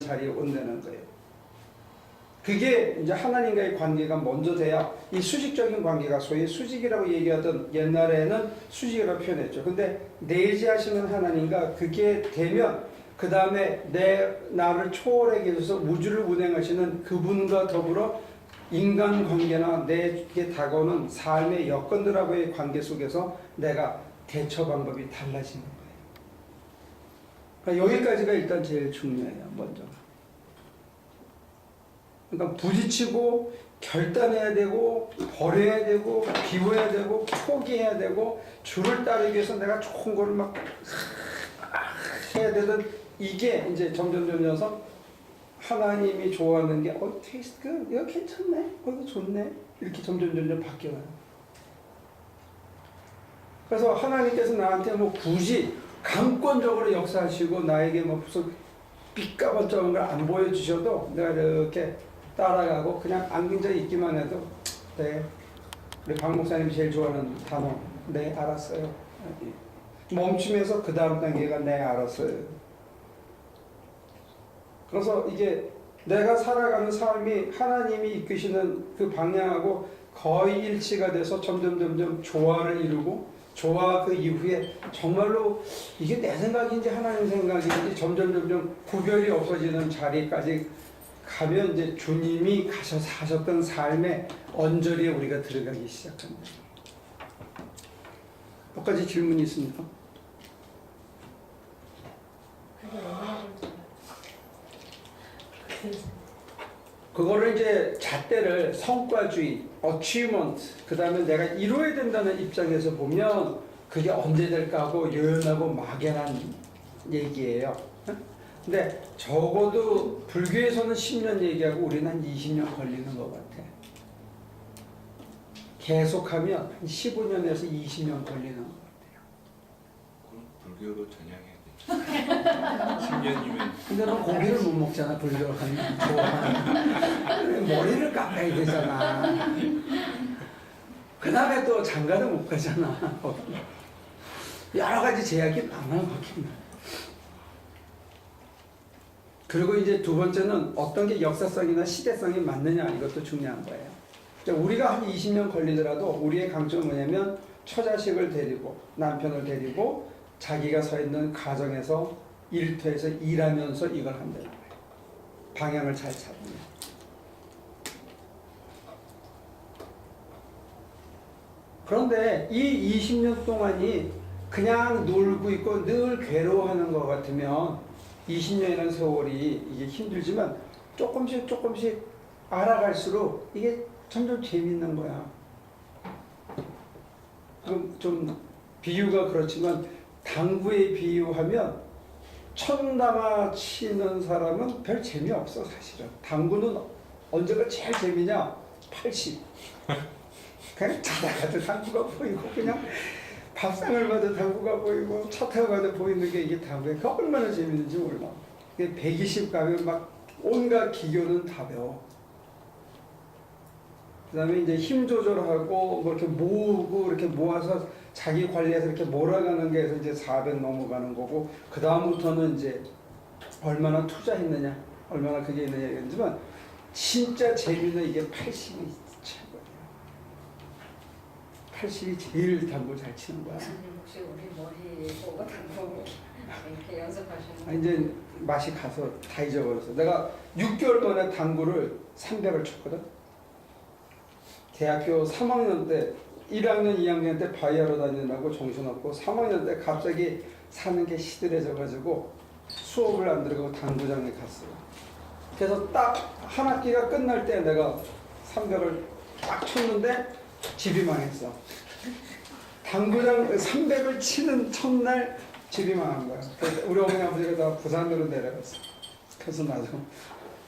자리에 온다는 거예요. 그게 이제 하나님과의 관계가 먼저 돼야 이 수직적인 관계가 소위 수직이라고 얘기하던 옛날에는 수직이라고 표현했죠. 근데 내재하시는 하나님과 그게 되면 그 다음에 나를 초월하게 해서 우주를 운행하시는 그분과 더불어 인간관계나 내게 다가오는 삶의 여건들하고의 관계 속에서 내가 대처 방법이 달라지는 거예요. 그러니까 여기까지가 일단 제일 중요해요. 먼저가. 그러니까 부딪히고 결단해야 되고 버려야 되고 비워야 되고 포기해야 되고 줄을 따르기 위해서 내가 좋은 거를 막 해야 되던 이게 이제 점점점점서 하나님이 좋아하는 게 테이스트 이거 괜찮네, 이거 좋네 이렇게 점점점점 바뀌어요. 그래서 하나님께서 나한테 뭐 굳이 강권적으로 역사하시고 나에게 뭐 무슨 삐까번쩍한 걸 안 보여주셔도 내가 이렇게 따라가고 그냥 안긴자 있기만 해도 네, 우리 박 목사님이 제일 좋아하는 단어 네 알았어요. 멈추면서 그 다음 단계가 네 알았어요. 그래서 이게 내가 살아가는 삶이 하나님이 이끄시는 그 방향하고 거의 일치가 돼서 점점 조화를 이루고 조화 그 이후에 정말로 이게 내 생각인지 하나님 생각인지 점점 구별이 없어지는 자리까지 가면 이제 주님이 가셔서 하셨던 삶의 언저리에 우리가 들어가기 시작합니다. 몇 가지 질문이 있습니까? 그거를 이제 잣대를 성과주의, achievement, 그 다음에 내가 이루어야 된다는 입장에서 보면 그게 언제 될까 하고 예언하고 막연한 얘기예요. 근데 적어도 불교에서는 10년 얘기하고 우리는 한 20년 걸리는 것 같아. 계속하면 한 15년에서 20년 걸리는 것 같아요. 그럼 불교로 전향해야 돼. 10년이면. 근데 너 고기를 못 먹잖아, 불교로 하면. 좋아하는. 머리를 깎아야 되잖아. 그 다음에 또 장가도 못 가잖아. 여러 가지 제약이 많아. 그리고 이제 두 번째는 어떤 게 역사성이나 시대성이 맞느냐, 이것도 중요한 거예요. 우리가 한 20년 걸리더라도 우리의 강점은 뭐냐면 처자식을 데리고 남편을 데리고 자기가 서 있는 가정에서 일터에서 일하면서 이걸 한다는 거예요. 방향을 잘 잡으면. 그런데 이 20년 동안이 그냥 놀고 있고 늘 괴로워하는 것 같으면 20년이라는 세월이 이게 힘들지만 조금씩 알아갈수록 이게 점점 재밌는 거야. 그럼 좀 비유가 그렇지만 당구에 비유하면 천담아 치는 사람은 별 재미없어 사실은. 당구는 언제가 제일 재미냐? 80. 그냥 자다가도 당구가 보이고 그냥 밥상을 봐도 당구가 보이고 차 타고 가도 보이는 게 이게 당구에 그 얼마나 재밌는지 몰라. 120 가면 막 온갖 기교는 다 배워. 그 다음에 이제 힘 조절하고 뭐 이렇게 모으고 이렇게 모아서 자기 관리해서 이렇게 몰아가는 게 해서 이제 400 넘어가는 거고, 그 다음부터는 이제 얼마나 투자했느냐, 얼마나 그게 있느냐 이러지만 진짜 재미는 이게 80이 최고예요. 80이 제일 당구 잘 치는 거야. 혹시 우리 머리 보고 당구 이렇게 연습하시는? 이제 맛이 가서 다 잊어버렸어. 내가 6개월 만에 당구를 300을 쳤거든. 대학교 3학년 때 1학년, 2학년 때 바이하러 다니느라고 정신없고 3학년 때 갑자기 사는 게 시들해져가지고 수업을 안 들어가고 당구장에 갔어요. 그래서 딱 한 학기가 끝날 때 내가 300을 딱 쳤는데 집이 망했어. 당구장 300을 치는 첫날 집이 망한 거야. 그래서 우리 어머니 아버지가 다 부산으로 내려갔어. 그래서 나도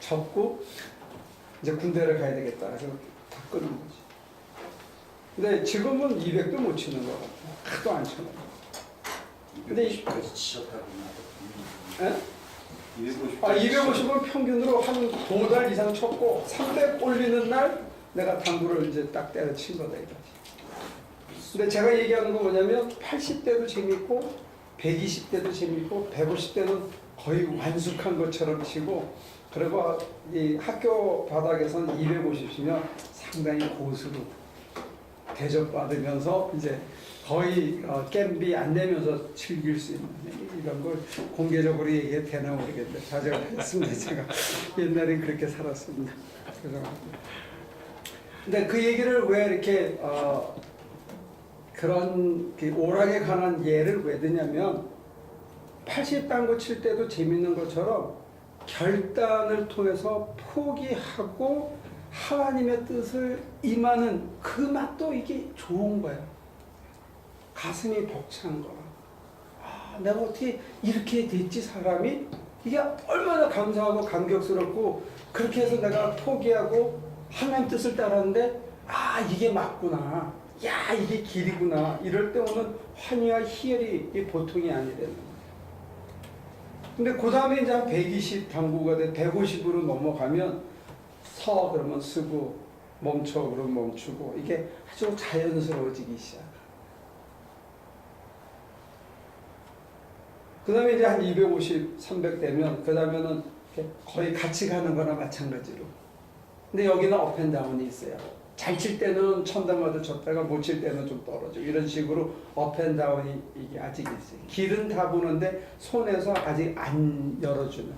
접고 이제 군대를 가야 되겠다. 그래서 다 끊은 거지. 근데 지금은 200도 못 치는 거 같아. 하도 안 쳐요. 근데 200까지 치셨다구나. 250은 평균으로 한 2달 이상 쳤고 300 올리는 날 내가 당구를 이제 딱 때려친 거다 이거지. 근데 제가 얘기하는 건 뭐냐면 80대도 재밌고 120대도 재밌고 150대는 거의 완숙한 것처럼 치고, 그리고 이 학교 바닥에서는 250이면 상당히 고수로 대접받으면서 이제 거의 겜비 안 내면서 즐길 수 있는 이런 걸 공개적으로 얘기해도 되나 모르겠는데 자제를 했습니다. 제가 옛날엔 그렇게 살았습니다. 근데 그 얘기를 왜 이렇게 그런 오락에 관한 예를 왜 드냐면 80당구 칠 때도 재밌는 것처럼 결단을 통해서 포기하고 하나님의 뜻을 임하는 그 맛도 이게 좋은 거야. 가슴이 벅찬 거야. 아, 내가 어떻게 이렇게 됐지 사람이? 이게 얼마나 감사하고 감격스럽고 그렇게 해서 내가 포기하고 하나님 뜻을 따랐는데 아 이게 맞구나. 야 이게 길이구나. 이럴 때 오는 환희와 희열이 이 보통이 아니라는 거야. 근데 그 다음에 이제 한 120 당구가 돼 150으로 넘어가면 서 그러면 쓰고 멈춰 그러면 멈추고 이게 아주 자연스러워지기 시작. 그 다음에 이제 한 250, 300 되면 그 다음에는 거의 같이 가는 거나 마찬가지로. 근데 여기는 업앤다운이 있어요. 잘 칠 때는 천당마다 쳤다가 못 칠 때는 좀 떨어지고 이런 식으로 업앤다운이 이게 아직 있어요. 길은 다 보는데 손에서 아직 안 열어주는.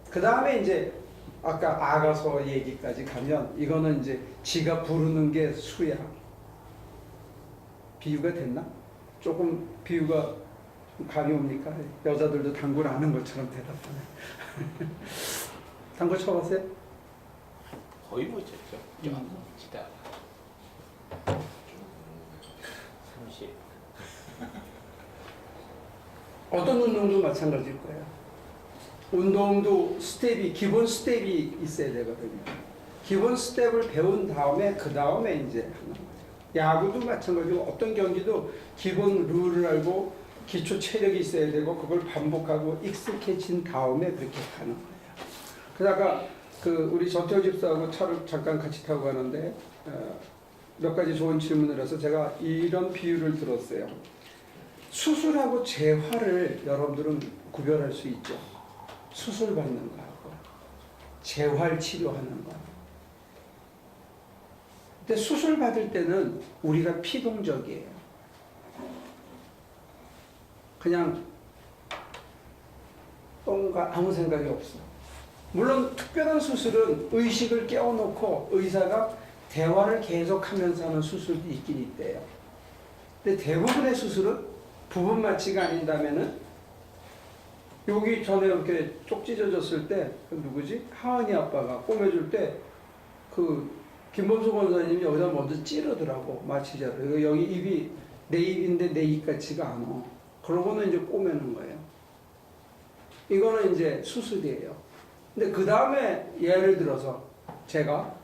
그 다음에 이제 아까 아가서 얘기까지 가면 이거는 이제 지가 부르는 게 수야. 비유가 됐나? 조금 비유가 감이 옵니까? 여자들도 당구를 아는 것처럼 대답하네. 당구 쳐봤어요? 거의 못 쳤죠. 좀 치다. 30. 어떤 운동도 마찬가지일 거예요. 운동도 스텝이 기본 스텝이 있어야 되거든요. 기본 스텝을 배운 다음에 그 다음에 이제 하는 거예요. 야구도 마찬가지고 어떤 경기도 기본 룰을 알고 기초 체력이 있어야 되고 그걸 반복하고 익숙해진 다음에 그렇게 가는 거예요. 그래서 아까 우리 전태호 집사하고 차를 잠깐 같이 타고 가는데 몇 가지 좋은 질문을 해서 제가 이런 비유를 들었어요. 수술하고 재활을 여러분들은 구별할 수 있죠. 수술 받는 거하고 재활 치료하는 거. 근데 수술 받을 때는 우리가 피동적이에요. 그냥 뭔가 아무 생각이 없어. 물론 특별한 수술은 의식을 깨워놓고 의사가 대화를 계속하면서 하는 수술도 있긴 있대요. 근데 대부분의 수술은 부분 마취가 아닌다면은 여기 전에 이렇게 쪽 찢어졌을 때 누구지? 하은이 아빠가 꼬매줄 때 김범수 권사님이 여기다 먼저 찌르더라고 마취자를. 여기 입이 내 입인데 내 입 같지가 않아. 그러고는 이제 꼬매는 거예요. 이거는 이제 수술이에요. 근데 그 다음에 예를 들어서 제가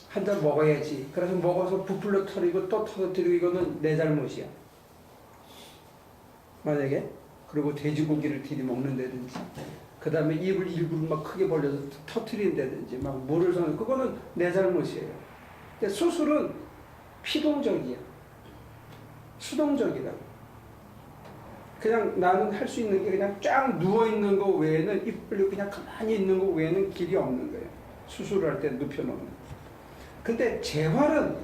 한 잔 먹어야지. 그래서 먹어서 부풀러 터리고 또 터뜨리고 이거는 내 잘못이야. 만약에 그리고 돼지고기를 들이먹는다든지 그 다음에 입을 일부러 막 크게 벌려서 터뜨린다든지 막 물을 서 그거는 내 잘못이에요. 근데 수술은 피동적이야. 수동적이라고. 그냥 나는 할 수 있는 게 그냥 쫙 누워있는 거 외에는 입 벌리고 그냥 가만히 있는 거 외에는 길이 없는 거예요. 수술을 할 때 눕혀놓는. 근데 재활은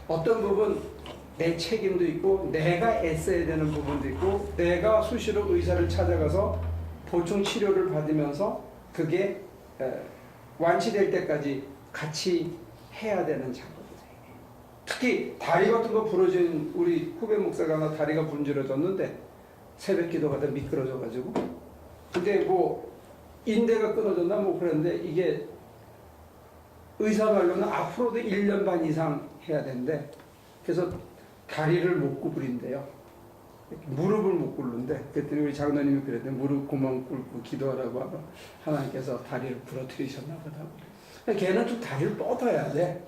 어떤 부분 내 책임도 있고 내가 애써야 되는 부분도 있고 내가 수시로 의사를 찾아가서 보충 치료를 받으면서 그게 완치될 때까지 같이 해야 되는 작업이에요. 특히 다리 같은 거 부러진 우리 후배 목사가 하나 다리가 분질러졌는데 새벽 기도가다 미끄러져가지고 근데 뭐 인대가 끊어졌나 뭐 그랬는데 이게 의사 말로는 앞으로도 1년 반 이상 해야 되는데 그래서 다리를 못 구부린대요. 무릎을 못 꿇는데 그랬더니 우리 장로님이 그랬더니 무릎 그만 꿇고 기도하라고 하면 하나님께서 다리를 부러뜨리셨나 보다. 걔는 좀 다리를 뻗어야 돼.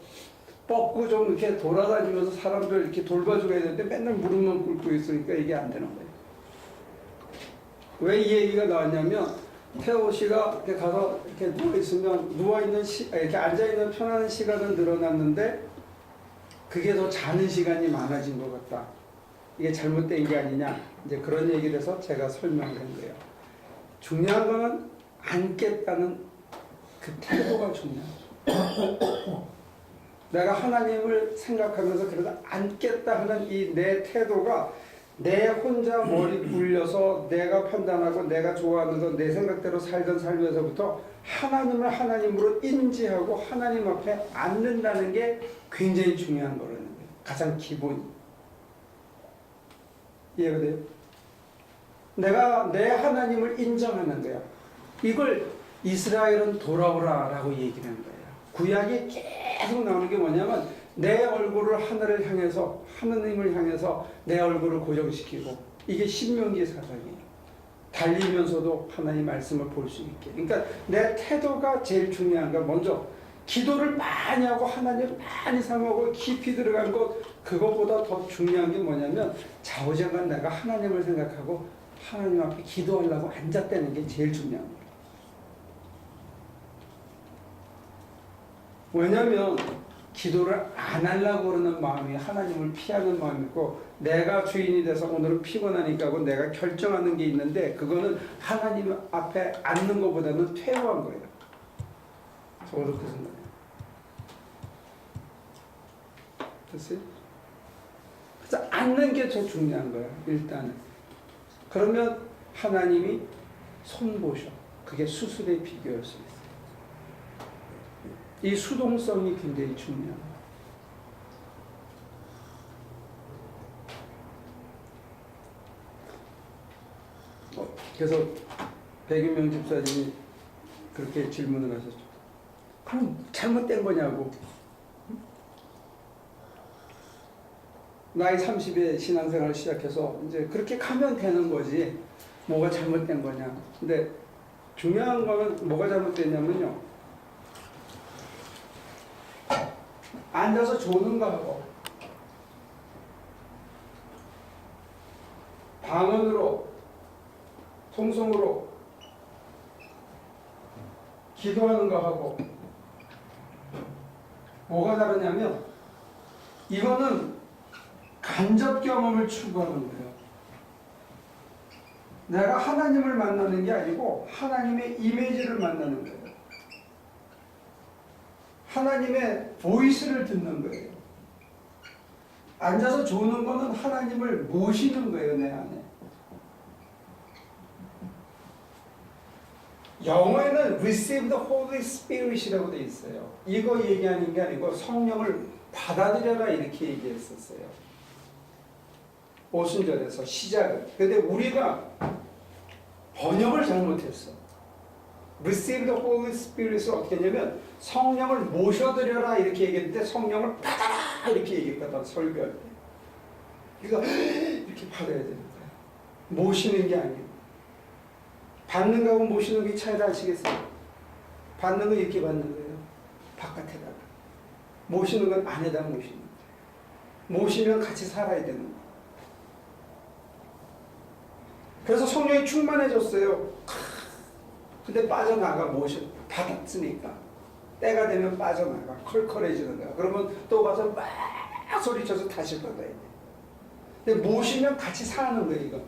뻗고 좀 이렇게 돌아다니면서 사람들 이렇게 돌봐줘야 되는데 맨날 무릎만 꿇고 있으니까 이게 안 되는 거예요. 왜 이 얘기가 나왔냐면 태호 씨가 이렇게 가서 이렇게 누워있으면 이렇게 앉아있는 편안한 시간은 늘어났는데 그게 더 자는 시간이 많아진 것 같다. 이게 잘못된 게 아니냐. 이제 그런 얘기를 해서 제가 설명을 한 거예요. 중요한 거는 앉겠다는 그 태도가 중요하죠. 내가 하나님을 생각하면서 그래도 앉겠다 하는 이 내 태도가 내 혼자 머리 굴려서 내가 판단하고 내가 좋아하는 거 내 생각대로 살던 삶에서부터 하나님을 하나님으로 인지하고 하나님 앞에 앉는다는 게 굉장히 중요한 거라는 거예요. 가장 기본. 이해가 돼요? 내가 내 하나님을 인정하는 거야. 이걸 이스라엘은 돌아오라 라고 얘기를 하는 거예요. 구약이 계속 나오는 게 뭐냐면 내 얼굴을 하늘을 향해서 하느님을 향해서 내 얼굴을 고정시키고 이게 신명기 사상이에요. 달리면서도 하나님 말씀을 볼 수 있게. 그러니까 내 태도가 제일 중요한 거. 먼저 기도를 많이 하고 하나님을 많이 사모하고 깊이 들어간 것 그것보다 더 중요한 게 뭐냐면 좌우지간 내가 하나님을 생각하고 하나님 앞에 기도하려고 앉았다는 게 제일 중요한 거예요. 왜냐하면 기도를 안 하려고 그러는 마음이 하나님을 피하는 마음이고 내가 주인이 돼서 오늘은 피곤하니까 하고 내가 결정하는 게 있는데 그거는 하나님 앞에 앉는 것보다는 퇴화한 거예요. 저도 그 생각이에요. 됐어요? 그래서 앉는 게 더 중요한 거예요. 일단은. 그러면 하나님이 손보셔. 그게 수술에 비교할 수 있어요. 이 수동성이 굉장히 중요합니다. 그래서 백윤명 집사님이 그렇게 질문을 하셨죠. 그럼 잘못된 거냐고. 나이 30에 신앙생활을 시작해서 이제 그렇게 가면 되는 거지. 뭐가 잘못된 거냐. 근데 중요한 거는 뭐가 잘못됐냐면요. 앉아서 조는 거하고 방언으로 통성으로 기도하는 거하고 뭐가 다르냐면 이거는 간접 경험을 추구하는 거예요. 내가 하나님을 만나는 게 아니고 하나님의 이미지를 만나는 거예요. 하나님의 보이스를 듣는 거예요. 앉아서 조는 거는 하나님을 모시는 거예요, 내 안에. 영어에는 receive the Holy Spirit이라고 돼 있어요. 이거 얘기하는 게 아니고 성령을 받아들여라 이렇게 얘기했었어요. 오순절에서 시작은. 근데 우리가 번역을 잘못했어. receive the Holy Spirit을 어떻게 했냐면 성령을 모셔드려라 이렇게 얘기했는데 성령을 받아라 이렇게 얘기했거든 설교할 때. 그러니까 이렇게 받아야 되는 거야. 모시는 게 아니에요. 받는 거하고 모시는 게 차이를 아시겠어요? 받는 건 이렇게 받는 거예요. 바깥에다가. 모시는 건 안에다 모시는 거예요. 모시면 같이 살아야 되는 거예요. 그래서 성령이 충만해졌어요. 근데 빠져나가 모셔 받았으니까 때가 되면 빠져나가 컬컬해지는 거야. 그러면 또 가서 막 소리쳐서 다시 받아야 돼. 근데 모시면 같이 사는 거예요. 이거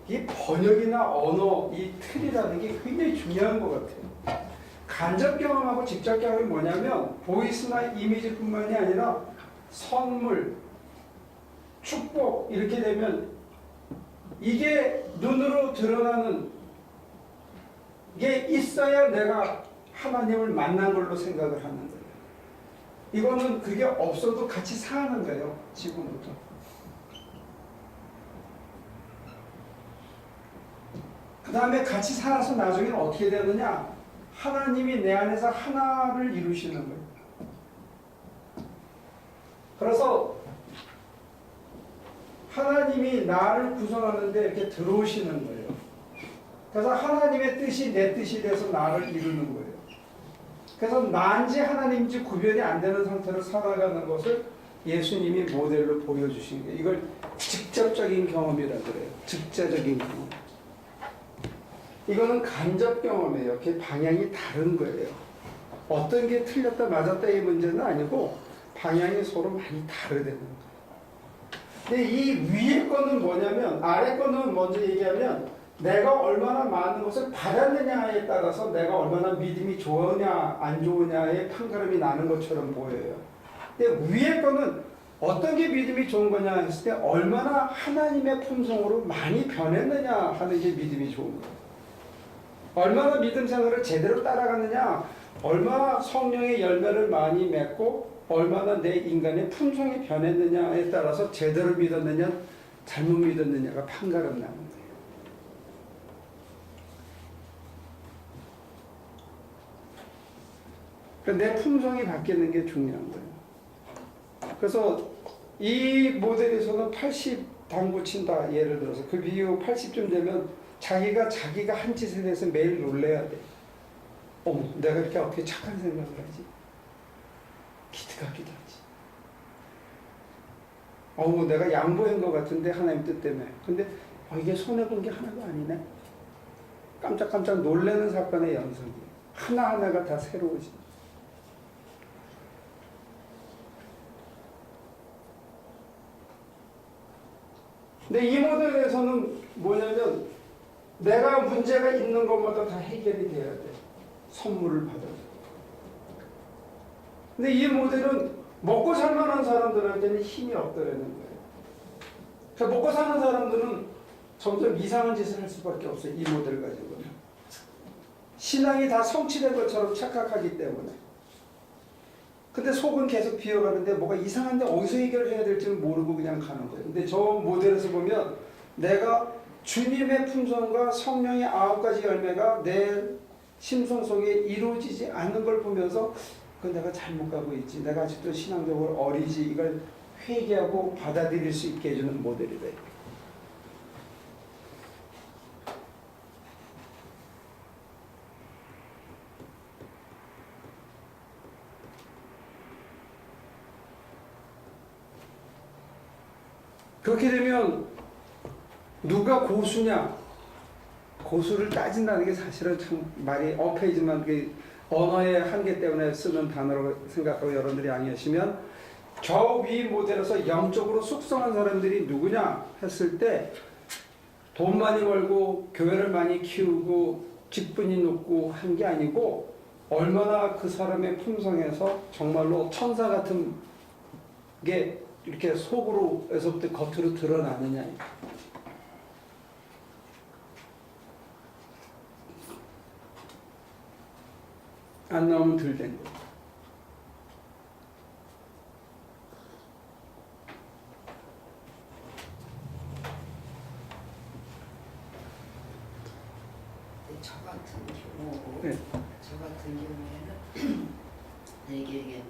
이 번역이나 언어 이 틀이라는 게 굉장히 중요한 것 같아요. 간접 경험하고 직접 경험이 뭐냐면 보이스나 이미지뿐만이 아니라 선물, 축복 이렇게 되면 이게 눈으로 드러나는 게 있어야 내가 하나님을 만난 걸로 생각을 하는 거예요. 이거는 그게 없어도 같이 사는 거예요. 지금부터. 그 다음에 같이 살아서 나중에 어떻게 되느냐? 하나님이 내 안에서 하나를 이루시는 거예요. 그래서 하나님이 나를 구성하는데 이렇게 들어오시는 거예요. 그래서 하나님의 뜻이 내 뜻이 돼서 나를 이루는 거예요. 그래서 나인지 하나님인지 구별이 안 되는 상태로 살아가는 것을 예수님이 모델로 보여주신 거예요. 이걸 직접적인 경험이라 그래요. 직접적인 경험. 이거는 간접 경험이에요. 이렇게 방향이 다른 거예요. 어떤 게 틀렸다 맞았다의 문제는 아니고 방향이 서로 많이 다르다는 거예요. 근데 이 위에 거는 뭐냐면 아래 거는 먼저 얘기하면 내가 얼마나 많은 것을 받았느냐에 따라서 내가 얼마나 믿음이 좋으냐 안 좋으냐의 판가름이 나는 것처럼 보여요. 근데 위에 거는 어떤 게 믿음이 좋은 거냐 했을 때 얼마나 하나님의 품성으로 많이 변했느냐 하는 게 믿음이 좋은 거예요. 얼마나 믿음 생활을 제대로 따라가느냐, 얼마나 성령의 열매를 많이 맺고 얼마나 내 인간의 품성이 변했느냐에 따라서 제대로 믿었느냐 잘못 믿었느냐가 판가름 나는 거예요. 그러니까 내 품성이 바뀌는 게 중요한 거예요. 그래서 이 모델에서는 80 당구 친다 예를 들어서 그 비유 80쯤 되면 자기가 한 짓에 대해서 매일 놀래야 돼. 어머, 내가 이렇게 어떻게 착한 생각을 하지? 기특하기도 하지. 어머, 내가 양보한 것 같은데 하나님 뜻 때문에. 근데 이게 손해본 게 하나도 아니네. 깜짝깜짝 놀라는 사건의 연속이 하나하나가 다 새로워지. 근데 이 모델에서는 뭐냐면 내가 문제가 있는 것마다 다 해결이 돼야 돼. 선물을 받아서. 근데 이 모델은 먹고 살만한 사람들한테는 힘이 없더라는 거예요. 그러니까 먹고 사는 사람들은 점점 이상한 짓을 할 수밖에 없어요. 이 모델을 가지고는. 신앙이 다 성취된 것처럼 착각하기 때문에. 근데 속은 계속 비어가는데 뭐가 이상한데 어디서 해결해야 될지는 모르고 그냥 가는 거예요. 근데 저 모델에서 보면 내가 주님의 품성과 성령의 9가지 열매가 내 심성 속에 이루어지지 않는 걸 보면서 그건 내가 잘못 가고 있지. 내가 아직도 신앙적으로 어리지. 이걸 회개하고 받아들일 수 있게 해주는 모델이다. 그렇게 되면 누가 고수냐? 고수를 따진다는 게 사실은 참 말이 엉켜있지만 그 언어의 한계 때문에 쓰는 단어로 생각하고 여러분들이 양해하시면 저 위 모델에서 영적으로 숙성한 사람들이 누구냐 했을 때 돈 많이 벌고 교회를 많이 키우고 직분이 높고 한 게 아니고 얼마나 그 사람의 품성에서 정말로 천사 같은 게 이렇게 속으로에서부터 겉으로 드러나느냐. 안 나오면 덜 된 거예요. 저 같은 경우, 네. 저 같은 경우에는 이게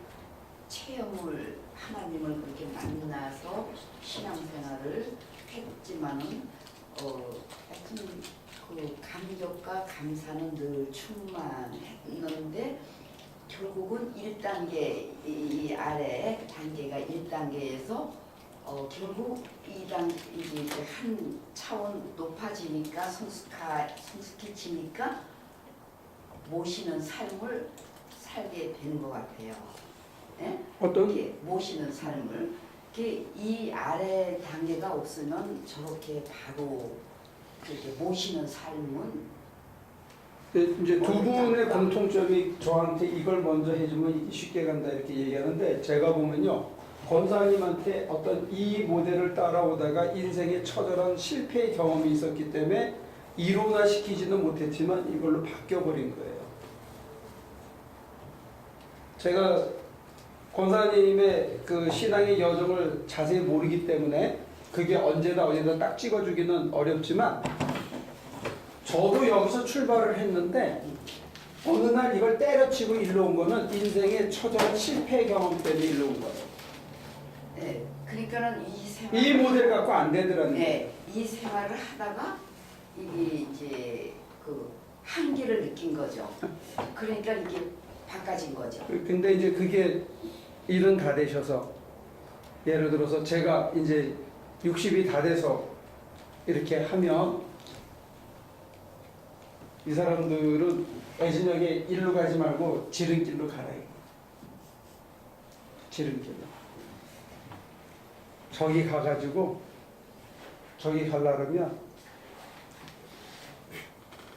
체험을 하나님을 그렇게 만나서 신앙생활을 했지만은 하여튼 그 감격과 감사는 늘 충만했는데 결국은 1단계 이 아래 단계가 1단계에서 결국 2단계 이제 한 차원 높아지니까 성숙해지니까 모시는 삶을 살게 되는 것 같아요. 네? 어떤? 이렇게 모시는 삶을 이 아래 단계가 없으면 저렇게 바로 이렇게 모시는 삶은 이제 두 분의 공통점이 저한테 이걸 먼저 해주면 쉽게 간다 이렇게 얘기하는데 제가 보면요 권사님한테 어떤 이 모델을 따라오다가 인생에 처절한 실패의 경험이 있었기 때문에 이론화시키지는 못했지만 이걸로 바뀌어버린 거예요. 제가 권사님의 그 신앙의 여정을 자세히 모르기 때문에 그게 언제다 어디다 딱 찍어주기는 어렵지만 저도 여기서 출발을 했는데 어느 날 이걸 때려치고 일로 온 거는 인생의 처절한 실패 경험 때문에 일로 온 거예요. 네, 그러니까는 이 모델 갖고 안 되더라는 거예요. 네, 이 생활을 하다가 이게 이제 그 한계를 느낀 거죠. 그러니까 이게 바꿔진 거죠. 근데 이제 그게 일은 다 되셔서 예를 들어서 제가 이제 60이 다 돼서 이렇게 하면 이 사람들은 애진역에 일로 가지 말고 지름길로 가라. 지름길로. 저기 가가지고 저기 가려면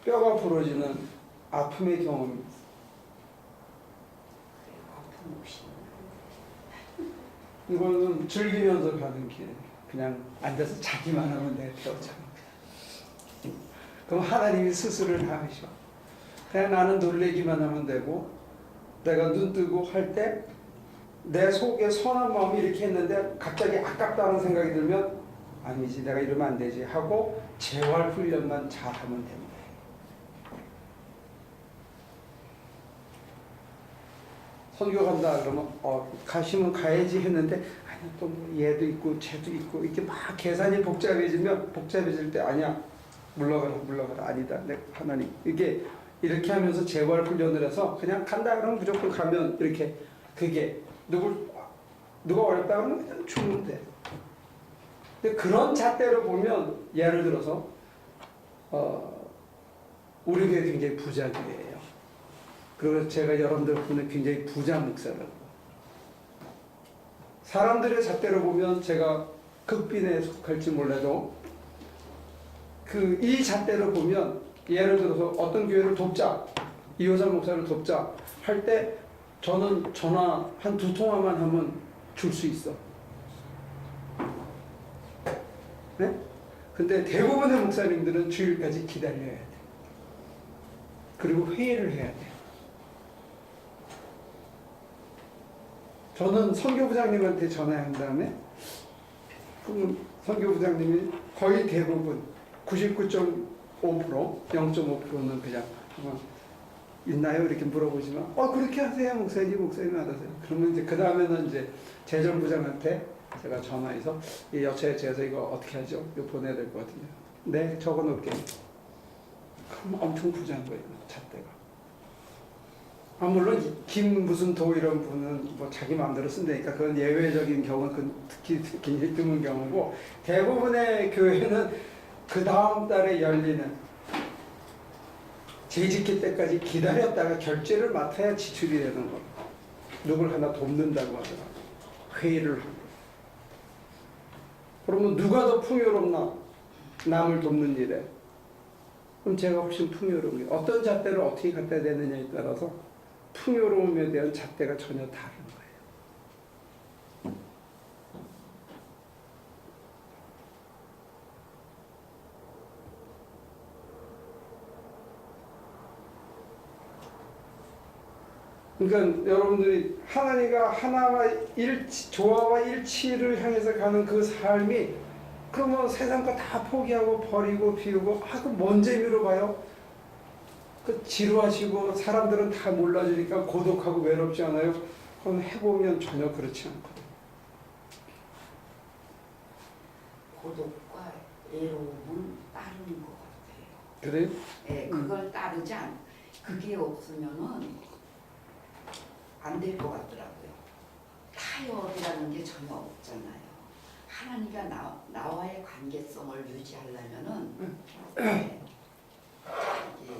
뼈가 부러지는 아픔의 경험이 있어요. 아픈 옷이. 이거는 즐기면서 가는 길. 그냥 앉아서 자기만 하면 내 배우잖아. 그럼 하나님이 스스로를 다 하셔. 그냥 나는 놀래기만 하면 되고, 내가 눈 뜨고 할 때 내 속에 선한 마음이 이렇게 했는데 갑자기 아깝다는 생각이 들면 아니지, 내가 이러면 안 되지 하고 재활 훈련만 잘하면 됩니다. 선교 간다 그러면 가시면 가야지 했는데 아니 또 뭐 얘도 있고 쟤도 있고 이렇게 막 계산이 복잡해질 때 아니야, 물러가라 아니다, 내 하나님 이렇게 하면서 재활 훈련을 해서 그냥 간다 그러면 무조건 가면 이렇게 그게 누가 어렵다 그러면 그냥 주면 돼. 근데 그런 잣대로 보면 예를 들어서 우리 교회 굉장히 부자 교회예요. 그리고 제가 여러분들 보면 굉장히 부자 목사라고. 사람들의 잣대로 보면 제가 극빈에 속할지 몰라도 이 잣대로 보면 예를 들어서 어떤 교회를 돕자, 이호사 목사를 돕자 할 때 저는 전화 한 2통화만 하면 줄 수 있어. 네? 근데 대부분의 목사님들은 주일까지 기다려야 돼. 그리고 회의를 해야 돼. 저는 선교부장님한테 전화한 다음에 그럼 선교부장님이 거의 대부분 99.5% 0.5%는 그냥 있나요? 이렇게 물어보지만 그렇게 하세요 목사님 알아서요. 그러면 이제 그 다음에는 이제 재정부장한테 제가 전화해서 여차여차해서 이거 어떻게 하죠? 이거 보내야 될 것 같은데. 네, 적어놓을게요. 그럼 엄청 부자인 거예요, 잣대가. 물론 김 무슨 도 이런 분은 뭐 자기 마음대로 쓴다니까 그건 예외적인 경우, 특히 굉장히 드문 경우고, 대부분의 교회는 그 다음 달에 열리는 재직기 때까지 기다렸다가 결제를 맡아야 지출이 되는 거예요. 누굴 하나 돕는다고 하더라고요. 회의를 하고. 그러면 누가 더 풍요롭나? 남을 돕는 일에. 그럼 제가 훨씬 풍요로운 게 어떤 잣대를 어떻게 갖다 대느냐에 따라서 풍요로움에 대한 잣대가 전혀 다른 거예요. 그러니까 여러분들이 하나님과 하나와 조화와 일치를 향해서 가는 그 삶이, 그러면 세상 거 다 포기하고 버리고 비우고 그 뭔 재미로 봐요? 지루하시고 사람들은 다 몰라주니까 고독하고 외롭지 않아요? 그럼 해보면 전혀 그렇지 않거든요. 고독과 외로움은 따르는 것 같아요. 그래요? 네, 그걸 따르지 그게 없으면은 안 될 것 같더라고요. 타협이라는 게 전혀 없잖아요. 하나님과 나와의 관계성을 유지하려면은 네, 이게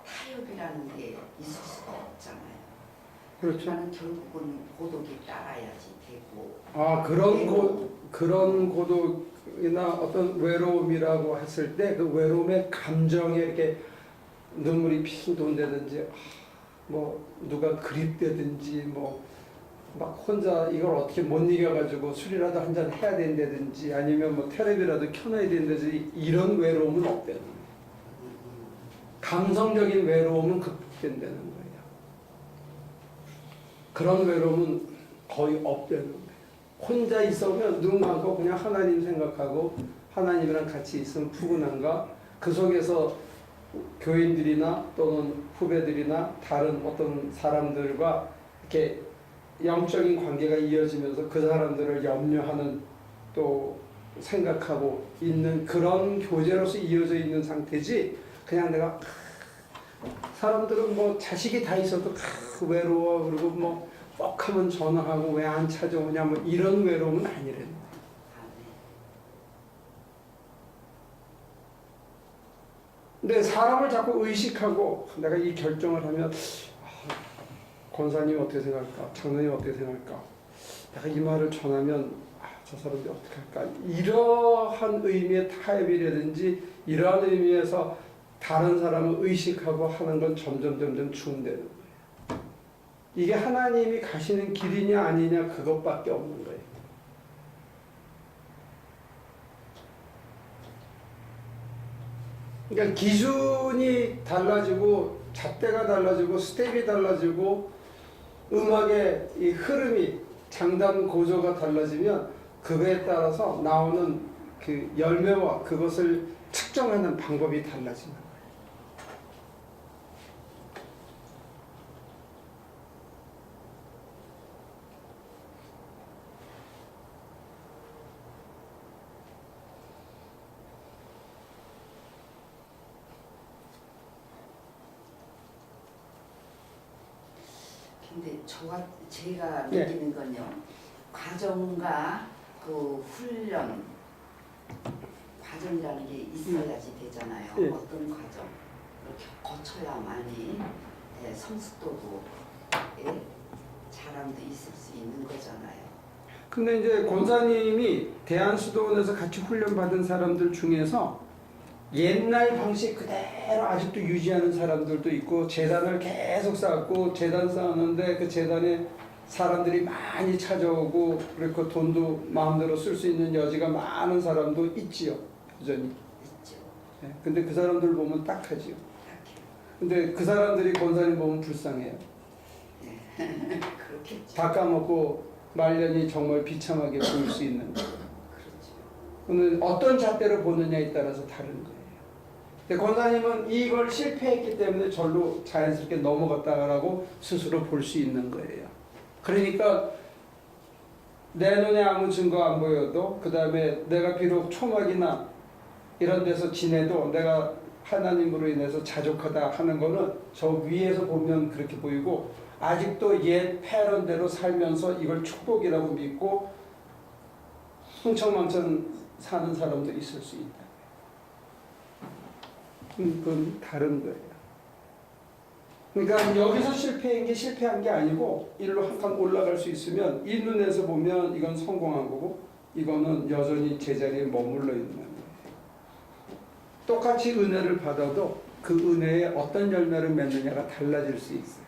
타협이라는 게 있을 수가 없잖아요. 그렇죠. 나는 결국은 고독이 따라야지 되고. 그런 고독이나 어떤 외로움이라고 했을 때 그 외로움의 감정에 이렇게 눈물이 핑 돈다든지 뭐 누가 그립다든지 뭐 막 혼자 이걸 어떻게 못 이겨가지고 술이라도 한잔 해야 된다든지 아니면 뭐 텔레비라도 켜놔야 된다든지 이런 외로움은 없다는 거예요. 감성적인 외로움은 극복된다는 거예요. 그런 외로움은 거의 없다는 거예요. 혼자 있으면 눈 감고 그냥 하나님 생각하고 하나님이랑 같이 있으면 푸근한가, 그 속에서 교인들이나 또는 후배들이나 다른 어떤 사람들과 이렇게 영적인 관계가 이어지면서 그 사람들을 염려하는 또 생각하고 있는 그런 교제로서 이어져 있는 상태지, 그냥 내가 사람들은 뭐 자식이 다 있어도 외로워 그리고 뭐 뻑하면 전화하고 왜 안 찾아오냐 뭐 이런 외로움은 아니래요. 근데 사람을 자꾸 의식하고 내가 이 결정을 하면 권사님 어떻게 생각할까? 장로님 어떻게 생각할까? 내가 이 말을 전하면 저 사람들이 어떻게 할까? 이러한 의미의 타협이라든지 이러한 의미에서 다른 사람을 의식하고 하는 건 점점 중되는 거예요. 이게 하나님이 가시는 길이냐 아니냐 그것밖에 없는 거예요. 그러니까 기준이 달라지고 잣대가 달라지고 스텝이 달라지고 음악의 이 흐름이 장단 고조가 달라지면 그거에 따라서 나오는 그 열매와 그것을 측정하는 방법이 달라지는 거예요. 근데 제가 예. 느끼는 건요. 과정과 그 훈련 과정이라는 게 있어야지 되잖아요. 예. 어떤 과정 이렇게 거쳐야만이 성숙도도 자랑도 있을 수 있는 거잖아요. 근데 이제 권사님이 대한수도원에서 같이 훈련받은 사람들 중에서 옛날 방식 그대로 아직도 유지하는 사람들도 있고 재단을 계속 쌓고 재단 쌓았는데 그 재단에 사람들이 많이 찾아오고 그리고 돈도 마음대로 쓸 수 있는 여지가 많은 사람도 있지요. 여전히. 있죠. 예, 근데 그 사람들 보면 딱하지요. 이렇게. 근데 그 사람들이 권사님 보면 불쌍해요. 그렇겠죠. 다 까먹고 말년이 정말 비참하게 보일 수 있는 거예요. 그렇죠. 그는 어떤 잣대로 보느냐에 따라서 다른 거예요. 근데 권사님은 이걸 실패했기 때문에 절로 자연스럽게 넘어갔다라고 스스로 볼 수 있는 거예요. 그러니까 내 눈에 아무 증거 안 보여도 그 다음에 내가 비록 초막이나 이런 데서 지내도 내가 하나님으로 인해서 자족하다 하는 거는 저 위에서 보면 그렇게 보이고 아직도 옛 패런대로 살면서 이걸 축복이라고 믿고 흥청망청 사는 사람도 있을 수 있다. 그건 다른 거예요. 그러니까 여기서 실패한 게 실패한 게 아니고 일로 한 칸 올라갈 수 있으면 이 눈에서 보면 이건 성공한 거고 이거는 여전히 제자리에 머물러 있는 거예요. 똑같이 은혜를 받아도 그 은혜에 어떤 열매를 맺느냐가 달라질 수 있어요.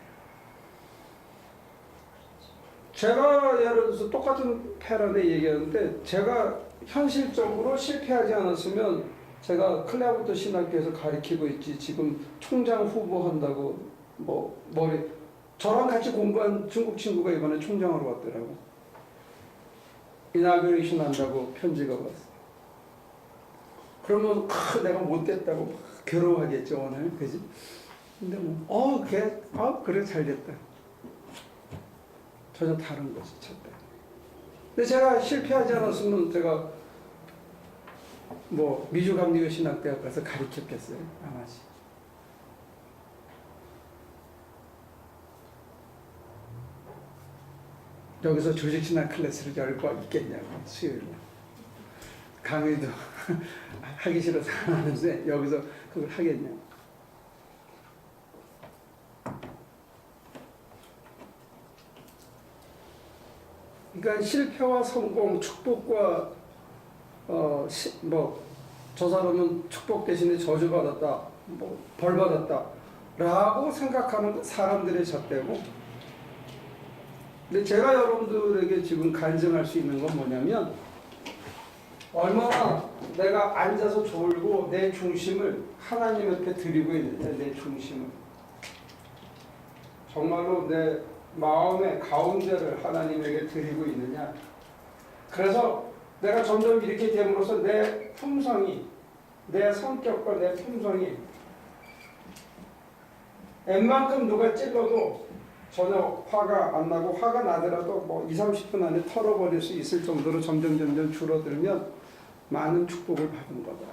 제가 예를 들어서 똑같은 패런에 얘기하는데 제가 현실적으로 실패하지 않았으면 제가 클레어부터 신학교에서 가르치고 있지 지금 총장 후보 한다고 저랑 같이 공부한 중국 친구가 이번에 총장으로 왔더라고. 이나그레이션 한다고 편지가 왔어. 그러면 내가 못됐다고 막 괴로워하겠죠 오늘, 그지? 근데 그래 잘 됐다. 전혀 다른 거지 첫째. 근데 제가 실패하지 않았으면 제가 미주감리교 신학대학 가서 가르쳤겠어요 아마지. 여기서 조직신학 클래스를 열 거 있겠냐고 수요일에 강의도 하기 싫어서 안 하는데 여기서 그걸 하겠냐고. 그러니까 실패와 성공, 축복과 저 사람은 축복 대신에 저주받았다, 벌받았다 라고 생각하는 사람들의 잣대고, 근데 제가 여러분들에게 지금 간증할 수 있는 건 뭐냐면 얼마나 내가 앉아서 졸고 내 중심을 하나님 앞에 드리고 있느냐. 내 중심을 정말로 내 마음의 가운데를 하나님에게 드리고 있느냐. 그래서 내가 점점 이렇게 됨으로써 내 품성이, 내 성격과 내 품성이 웬만큼 누가 찔러도 전혀 화가 안 나고, 화가 나더라도 2, 30분 안에 털어버릴 수 있을 정도로 점점 줄어들면 많은 축복을 받은 거다.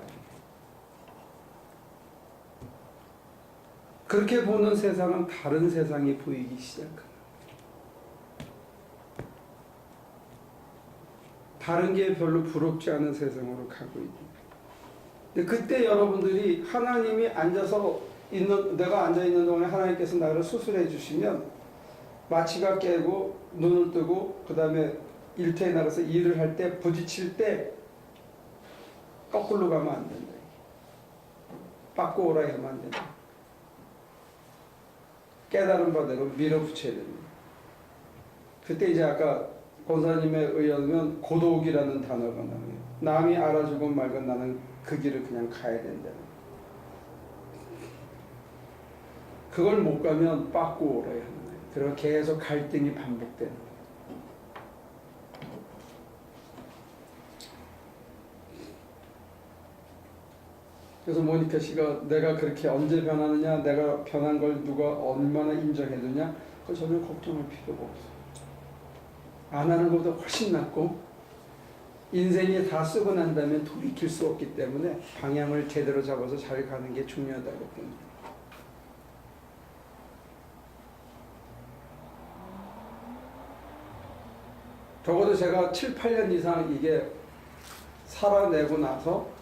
그렇게 보는 세상은 다른 세상이 보이기 시작합니다. 다른 게 별로 부럽지 않은 세상으로 가고 있는. 근데 그때 여러분들이 하나님이 내가 앉아 있는 동안에 하나님께서 나를 수술해 주시면 마취가 깨고 눈을 뜨고 그 다음에 일터에 나가서 일을 할 때 부딪힐 때 거꾸로 가면 안 된다. 빠꾸 오라 하면 안 된다. 깨달은 바대로 밀어붙여야 됩니다. 그때 이제 아까 권사님에 의하면 고독이라는 단어가 나와요. 남이 알아주건 말건 나는 그 길을 그냥 가야 된다는. 그걸 못 가면 빠꾸 오라 하는 거예요. 그리고 계속 갈등이 반복되는 거예요. 그래서 모니카 씨가 내가 그렇게 언제 변하느냐, 내가 변한 걸 누가 얼마나 인정해주냐, 그거 전혀 걱정할 필요가 없어요. 안 하는 것보다 훨씬 낫고, 인생이 다 쓰고 난 다음에 돌이킬 수 없기 때문에 방향을 제대로 잡아서 잘 가는 게 중요하다고 봅니다. 적어도 제가 7, 8년 이상 이게 살아내고 나서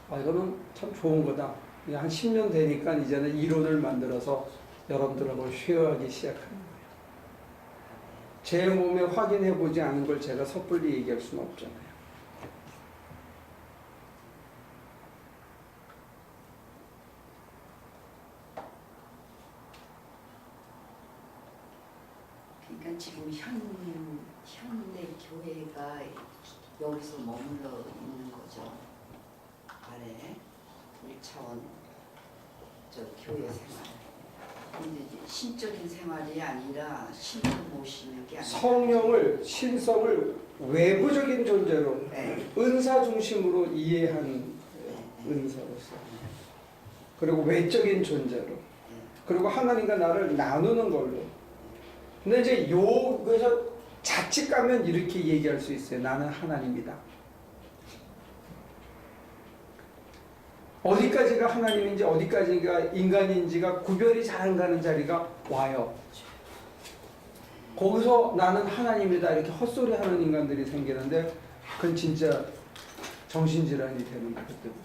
이거는 참 좋은 거다. 한 10년 되니까 이제는 이론을 만들어서 여러분들하고 쉐어하기 시작하는 거예요. 제 몸에 확인해 보지 않은 걸 제가 섣불리 얘기할 수는 없잖아요. 그러니까 지금 현대 교회가 여기서 머물러 있는 거죠. 아래 1차원 저 교회 생활. 근데 이제 신적인 생활이 아니라 신을 모시는 게 아니라 성령을, 신성을 외부적인 존재로 네. 은사 중심으로 이해한 은사로서, 그리고 외적인 존재로, 그리고 하나님과 나를 나누는 걸로. 근데 이제 그래서 자칫 가면 이렇게 얘기할 수 있어요. 나는 하나님이다. 어디까지가 하나님인지 어디까지가 인간인지가 구별이 잘 안 가는 자리가 와요. 거기서 나는 하나님이다 이렇게 헛소리 하는 인간들이 생기는데 그건 진짜 정신질환이 되는 거기 때문에.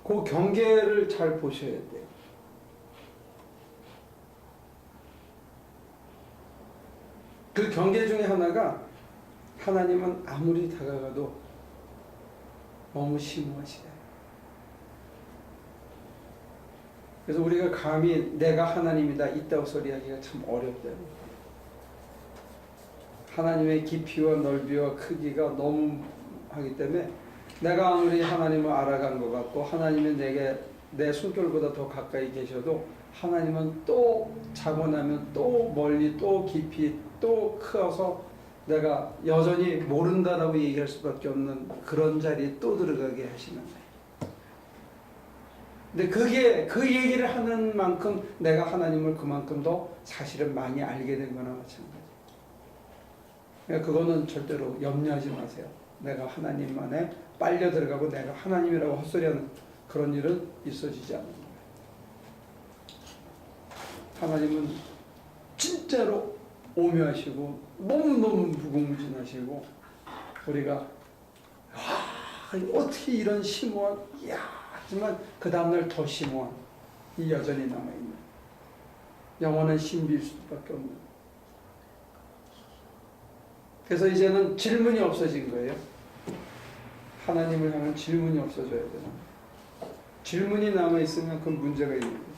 그 경계를 잘 보셔야 돼요. 그 경계 중에 하나가 하나님은 아무리 다가가도 너무 심오하시다. 그래서 우리가 감히 내가 하나님이다 있다고 소리하기가 참 어렵대요. 하나님의 깊이와 넓이와 크기가 너무 하기 때문에 내가 아무리 하나님을 알아간 것 같고 하나님은 내게 내 숨결보다 더 가까이 계셔도 하나님은 또 자고 나면 또 멀리 또 깊이 또 커서 내가 여전히 모른다라고 얘기할 수밖에 없는 그런 자리에 또 들어가게 하시는 거예요. 근데 그게 그 얘기를 하는 만큼 내가 하나님을 그만큼 더 사실은 많이 알게 된 거나 마찬가지. 그러니까 그거는 절대로 염려하지 마세요. 내가 하나님 안에 빨려 들어가고 내가 하나님이라고 헛소리하는 그런 일은 있어지지 않는 거예요. 하나님은 진짜로 오묘하시고 너무너무 무궁무진하시고 우리가 어떻게 이런 심오한 하지만 그 다음날 더 심오한 이 여전히 남아있는 영원한 신비일 수밖에 없는. 그래서 이제는 질문이 없어진 거예요. 하나님을 향한 질문이 없어져야 되나. 질문이 남아있으면 그건 문제가 있는 거예요.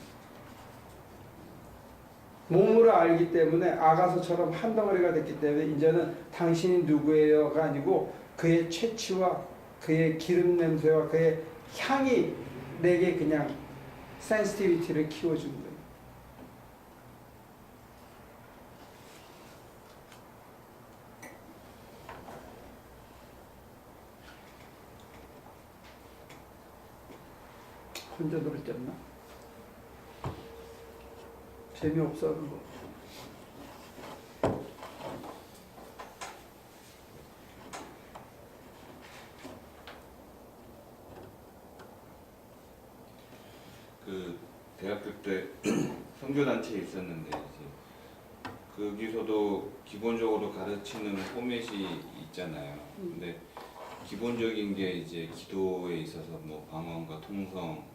몸으로 알기 때문에 아가서처럼 한 덩어리가 됐기 때문에 이제는 당신이 누구예요가 아니고 그의 채취와 그의 기름 냄새와 그의 향이 내게 그냥 센시티비티를 키워준 거예요. 혼자 노를 쪘나? 재미없어 하는 거. 그 대학교 때 선교단체에 있었는데 이제 거기서도 기본적으로 가르치는 포맷이 있잖아요. 근데 기본적인 게 이제 기도에 있어서 뭐 방언과 통성,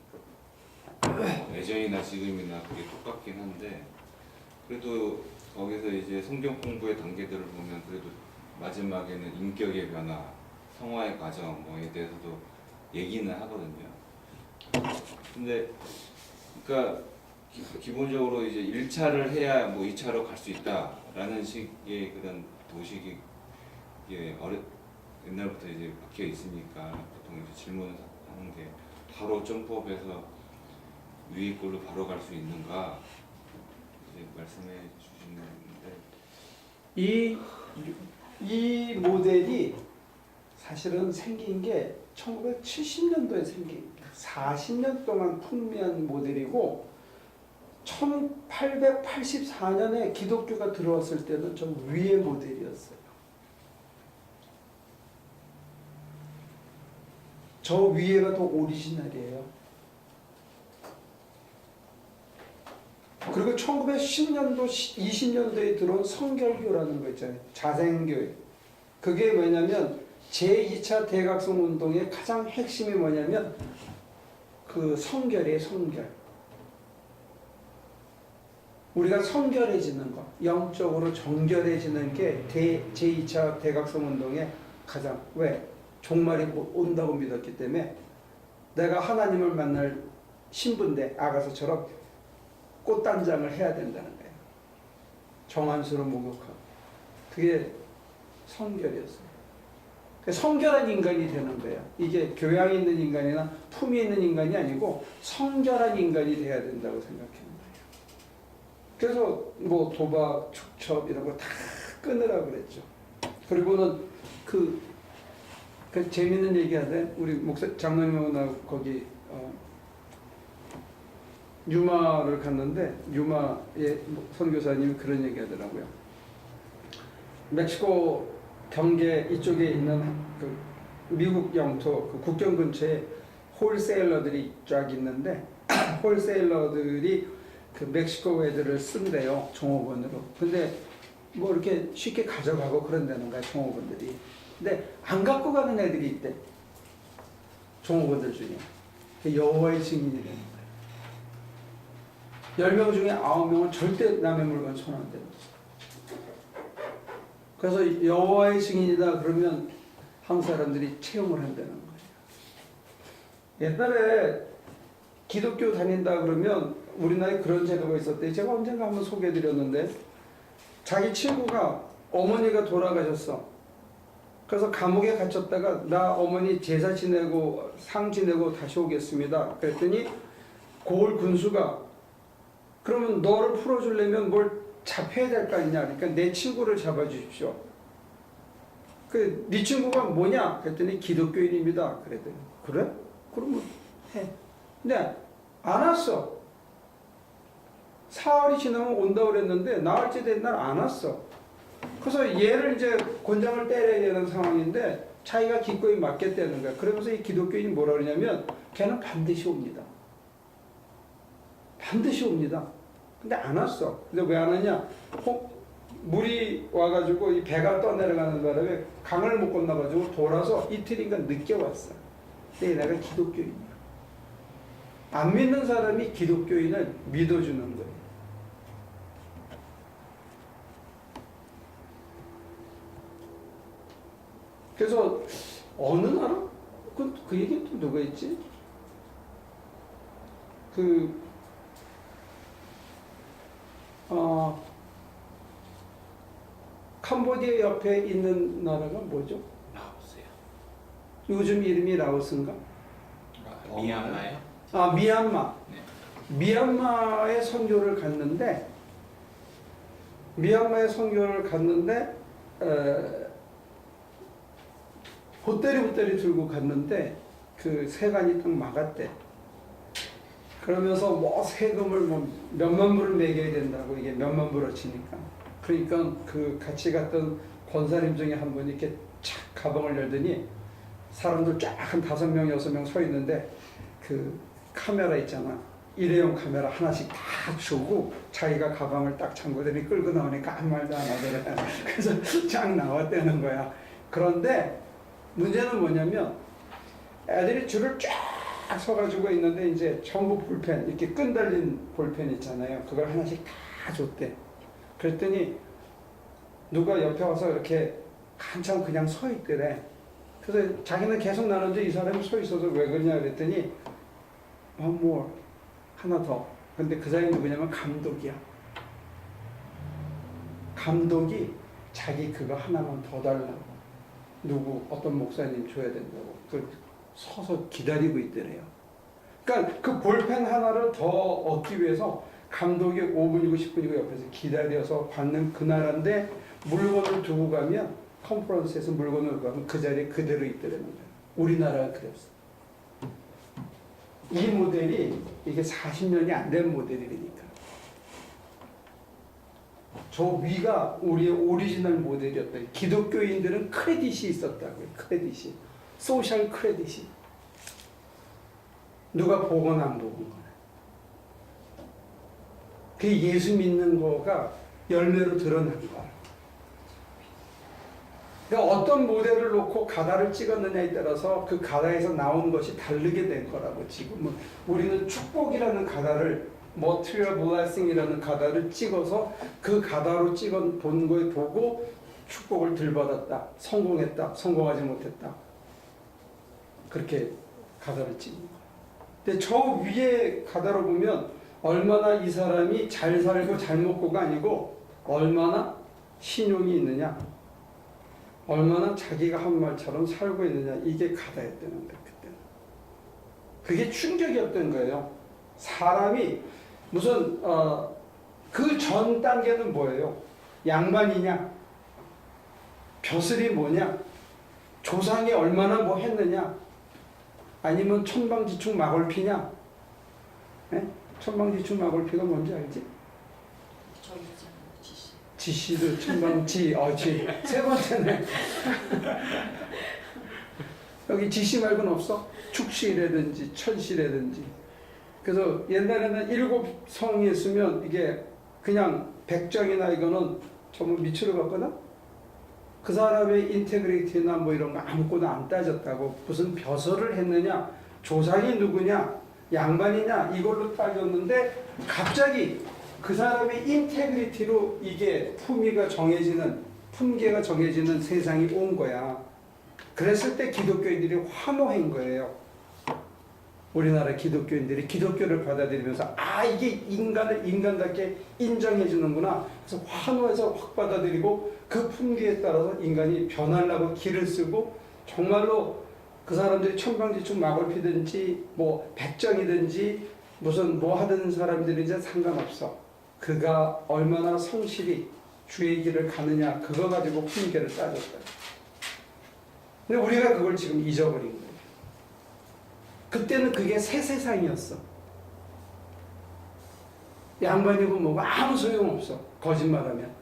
예전이나 지금이나 그게 똑같긴 한데 그래도 거기서 이제 성경 공부의 단계들을 보면 그래도 마지막에는 인격의 변화, 성화의 과정 뭐에 대해서도 얘기는 하거든요. 근데 그러니까 기본적으로 이제 1차를 해야 뭐 2차로 갈 수 있다라는 식의 그런 도식이 옛날부터 이제 박혀 있으니까 보통 이제 질문하는 게 바로 점프업해서 위에 걸로 바로 갈 수 있는가 이제 말씀해 주시는데 이 모델이 사실은 생긴 게 1970년도에 생긴 40년 동안 풍미한 모델이고 1884년에 기독교가 들어왔을 때는 좀 위의 모델이었어요. 저 위에가 더 오리지널이에요. 그리고 1910년도, 20년도에 들어온 성결교라는 거 있잖아요. 자생교회. 그게 뭐냐면 제2차 대각성 운동의 가장 핵심이 뭐냐면 그 성결이에요. 성결. 우리가 성결해지는 거, 영적으로 정결해지는 게 제2차 대각성 운동의 가장 왜? 종말이 온다고 믿었기 때문에 내가 하나님을 만날 신부인데 아가서처럼 꽃단장을 해야 된다는 거예요. 정한수로 목욕하고. 그게 성결이었어요. 성결한 인간이 되는 거예요. 이게 교양이 있는 인간이나 품이 있는 인간이 아니고 성결한 인간이 돼야 된다고 생각합니다. 그래서 뭐 도박, 축첩 이런 거 다 끊으라고 그랬죠. 그리고는 그 재밌는 얘기 하는데 우리 목사 장로님하고 거기 유마를 갔는데 유마의 선교사님이 그런 얘기 하더라고요. 멕시코 경계 이쪽에 있는 그 미국 영토 그 국경 근처에 홀세일러들이 쫙 있는데 홀세일러들이 그 멕시코 애들을 쓴대요. 종업원으로. 근데 뭐 이렇게 쉽게 가져가고 그런다는 거야, 종업원들이. 근데 안 갖고 가는 애들이 있대. 종업원들 중에. 여호와의 증인이 되는 거야. 10명 중에 9명은 절대 남의 물건 손 안 대는 거야. 그래서 여호와의 증인이다 그러면 한국 사람들이 채용을 한다는 거예요. 옛날에 기독교 다닌다 그러면 우리나라에 그런 제도가 있었대. 제가 언젠가 한번 소개해드렸는데 자기 친구가 어머니가 돌아가셨어. 그래서 감옥에 갇혔다가 나 어머니 제사 지내고 상 지내고 다시 오겠습니다. 그랬더니 고을 군수가 그러면 너를 풀어주려면 뭘 잡혀야 될 거 아니냐. 그러니까 내 친구를 잡아주십시오. 네 친구가 뭐냐? 그랬더니 기독교인입니다. 그랬더니 그래? 그러면 해. 근데 안 왔어. 사흘이 지나면 온다고 그랬는데 나흘째 된 날 안 왔어. 그래서 얘를 이제 권장을 때려야 되는 상황인데 자기가 기꺼이 맡겠다는 거야. 그러면서 이 기독교인이 뭐라 그러냐면 걔는 반드시 옵니다. 반드시 옵니다. 근데 안 왔어. 근데 왜 안 왔냐? 물이 와가지고 이 배가 떠내려가는 바람에 강을 못 건너가지고 돌아서 이틀인가 늦게 왔어. 근데 내가 기독교인이야. 안 믿는 사람이 기독교인을 믿어주는 거예요. 그래서 어느 나라? 그 얘기 또 누가 있지? 캄보디아 옆에 있는 나라가 뭐죠? 라오스요. 요즘 이름이 라오스인가? 미얀마요? 미얀마. 네. 미얀마의 선교를 갔는데 보따리 들고 갔는데 그 세관이 딱 막았대. 그러면서 뭐 세금을 뭐 몇만 불을 매겨야 된다고 이게 몇만 불을 치니까. 그러니까 그 같이 갔던 권사님 중에 한 분이 이렇게 착 가방을 열더니 사람들 쫙 한 5명, 6명 서 있는데 그 카메라 있잖아. 일회용 카메라 하나씩 다 주고 자기가 가방을 딱 잠그더니 끌고 나오니까 아무 말도 안 하더래. 그래서 쫙 나왔다는 거야. 그런데 문제는 뭐냐면 애들이 줄을 쫙 서가지고 있는데 이제 전부 볼펜, 이렇게 끈 달린 볼펜 있잖아요. 그걸 하나씩 다 줬대. 그랬더니 누가 옆에 와서 이렇게 한참 그냥 서 있더래. 그래서 자기는 계속 나는데 이 사람이 서 있어서 왜 그러냐 그랬더니 one more, 하나 더. 근데 그 사람이 누구냐면 감독이야. 감독이 자기 그거 하나만 더 달라고. 누구 어떤 목사님 줘야 된다고. 그 서서 기다리고 있더래요. 그러니까 그 볼펜 하나를 더 얻기 위해서 감독이 5분이고 10분이고 옆에서 기다려서 받는 그 나라인데 물건을 두고 가면 컨퍼런스에서 물건을 가면 그 자리에 그대로 있더라는 거예요. 우리나라가 그랬어. 이 모델이 이게 40년이 안 된 모델이니까. 저 위가 우리의 오리지널 모델이었다. 기독교인들은 크레딧이 있었다고요. 크레딧이. 소셜 크레딧이. 누가 보건 안 보건 거네. 그 예수 믿는 거가 열매로 드러난 거야. 그러니까 어떤 모델을 놓고 가다를 찍었느냐에 따라서 그 가다에서 나온 것이 다르게 된 거라고. 지금은 우리는 축복이라는 가다를 material blessing이라는 가다를 찍어서 그 가다로 찍어 본 거에 보고 축복을 덜받았다, 성공했다, 성공하지 못했다. 그렇게 가다를 찍는 거예요. 근데 저 위에 가다로 보면 얼마나 이 사람이 잘 살고 잘 먹고가 아니고 얼마나 신용이 있느냐, 얼마나 자기가 한 말처럼 살고 있느냐, 이게 가다였다는 거예요. 그때는. 그게 충격이었던 거예요. 사람이 무슨 그 전 단계는 뭐예요? 양반이냐? 벼슬이 뭐냐? 조상이 얼마나 뭐 했느냐? 아니면 천방지축 마골피냐? 네? 천방지축 마골피가 뭔지 알지? 저기 있잖아요, 지시. 지시도 천방지, 세 번째네. 여기 지시 말고는 없어? 축시라든지 천시라든지. 그래서 옛날에는 7성이 있으면 이게 그냥 백정이나 이거는 전부 밑으로 갔거든? 그 사람의 인테그리티나 뭐 이런 거 아무것도 안 따졌다고. 무슨 벼슬을 했느냐, 조상이 누구냐, 양반이냐, 이걸로 따졌는데 갑자기 그 사람의 인테그리티로 이게 품위가 정해지는, 품계가 정해지는 세상이 온 거야. 그랬을 때 기독교인들이 환호한 거예요. 우리나라 기독교인들이 기독교를 받아들이면서 이게 인간을 인간답게 인정해 주는구나. 그래서 환호해서 확 받아들이고 그 품기에 따라서 인간이 변하려고 길을 쓰고 정말로 그 사람들이 천방지축 마골피든지 뭐 백정이든지 무슨 뭐 하든 사람들인지 상관없어. 그가 얼마나 성실히 주의 길을 가느냐, 그거 가지고 품계를 따졌다. 근데 우리가 그걸 지금 잊어버린 거예요. 그때는 그게 새 세상이었어. 양반이고 뭐고 아무 소용없어. 거짓말하면.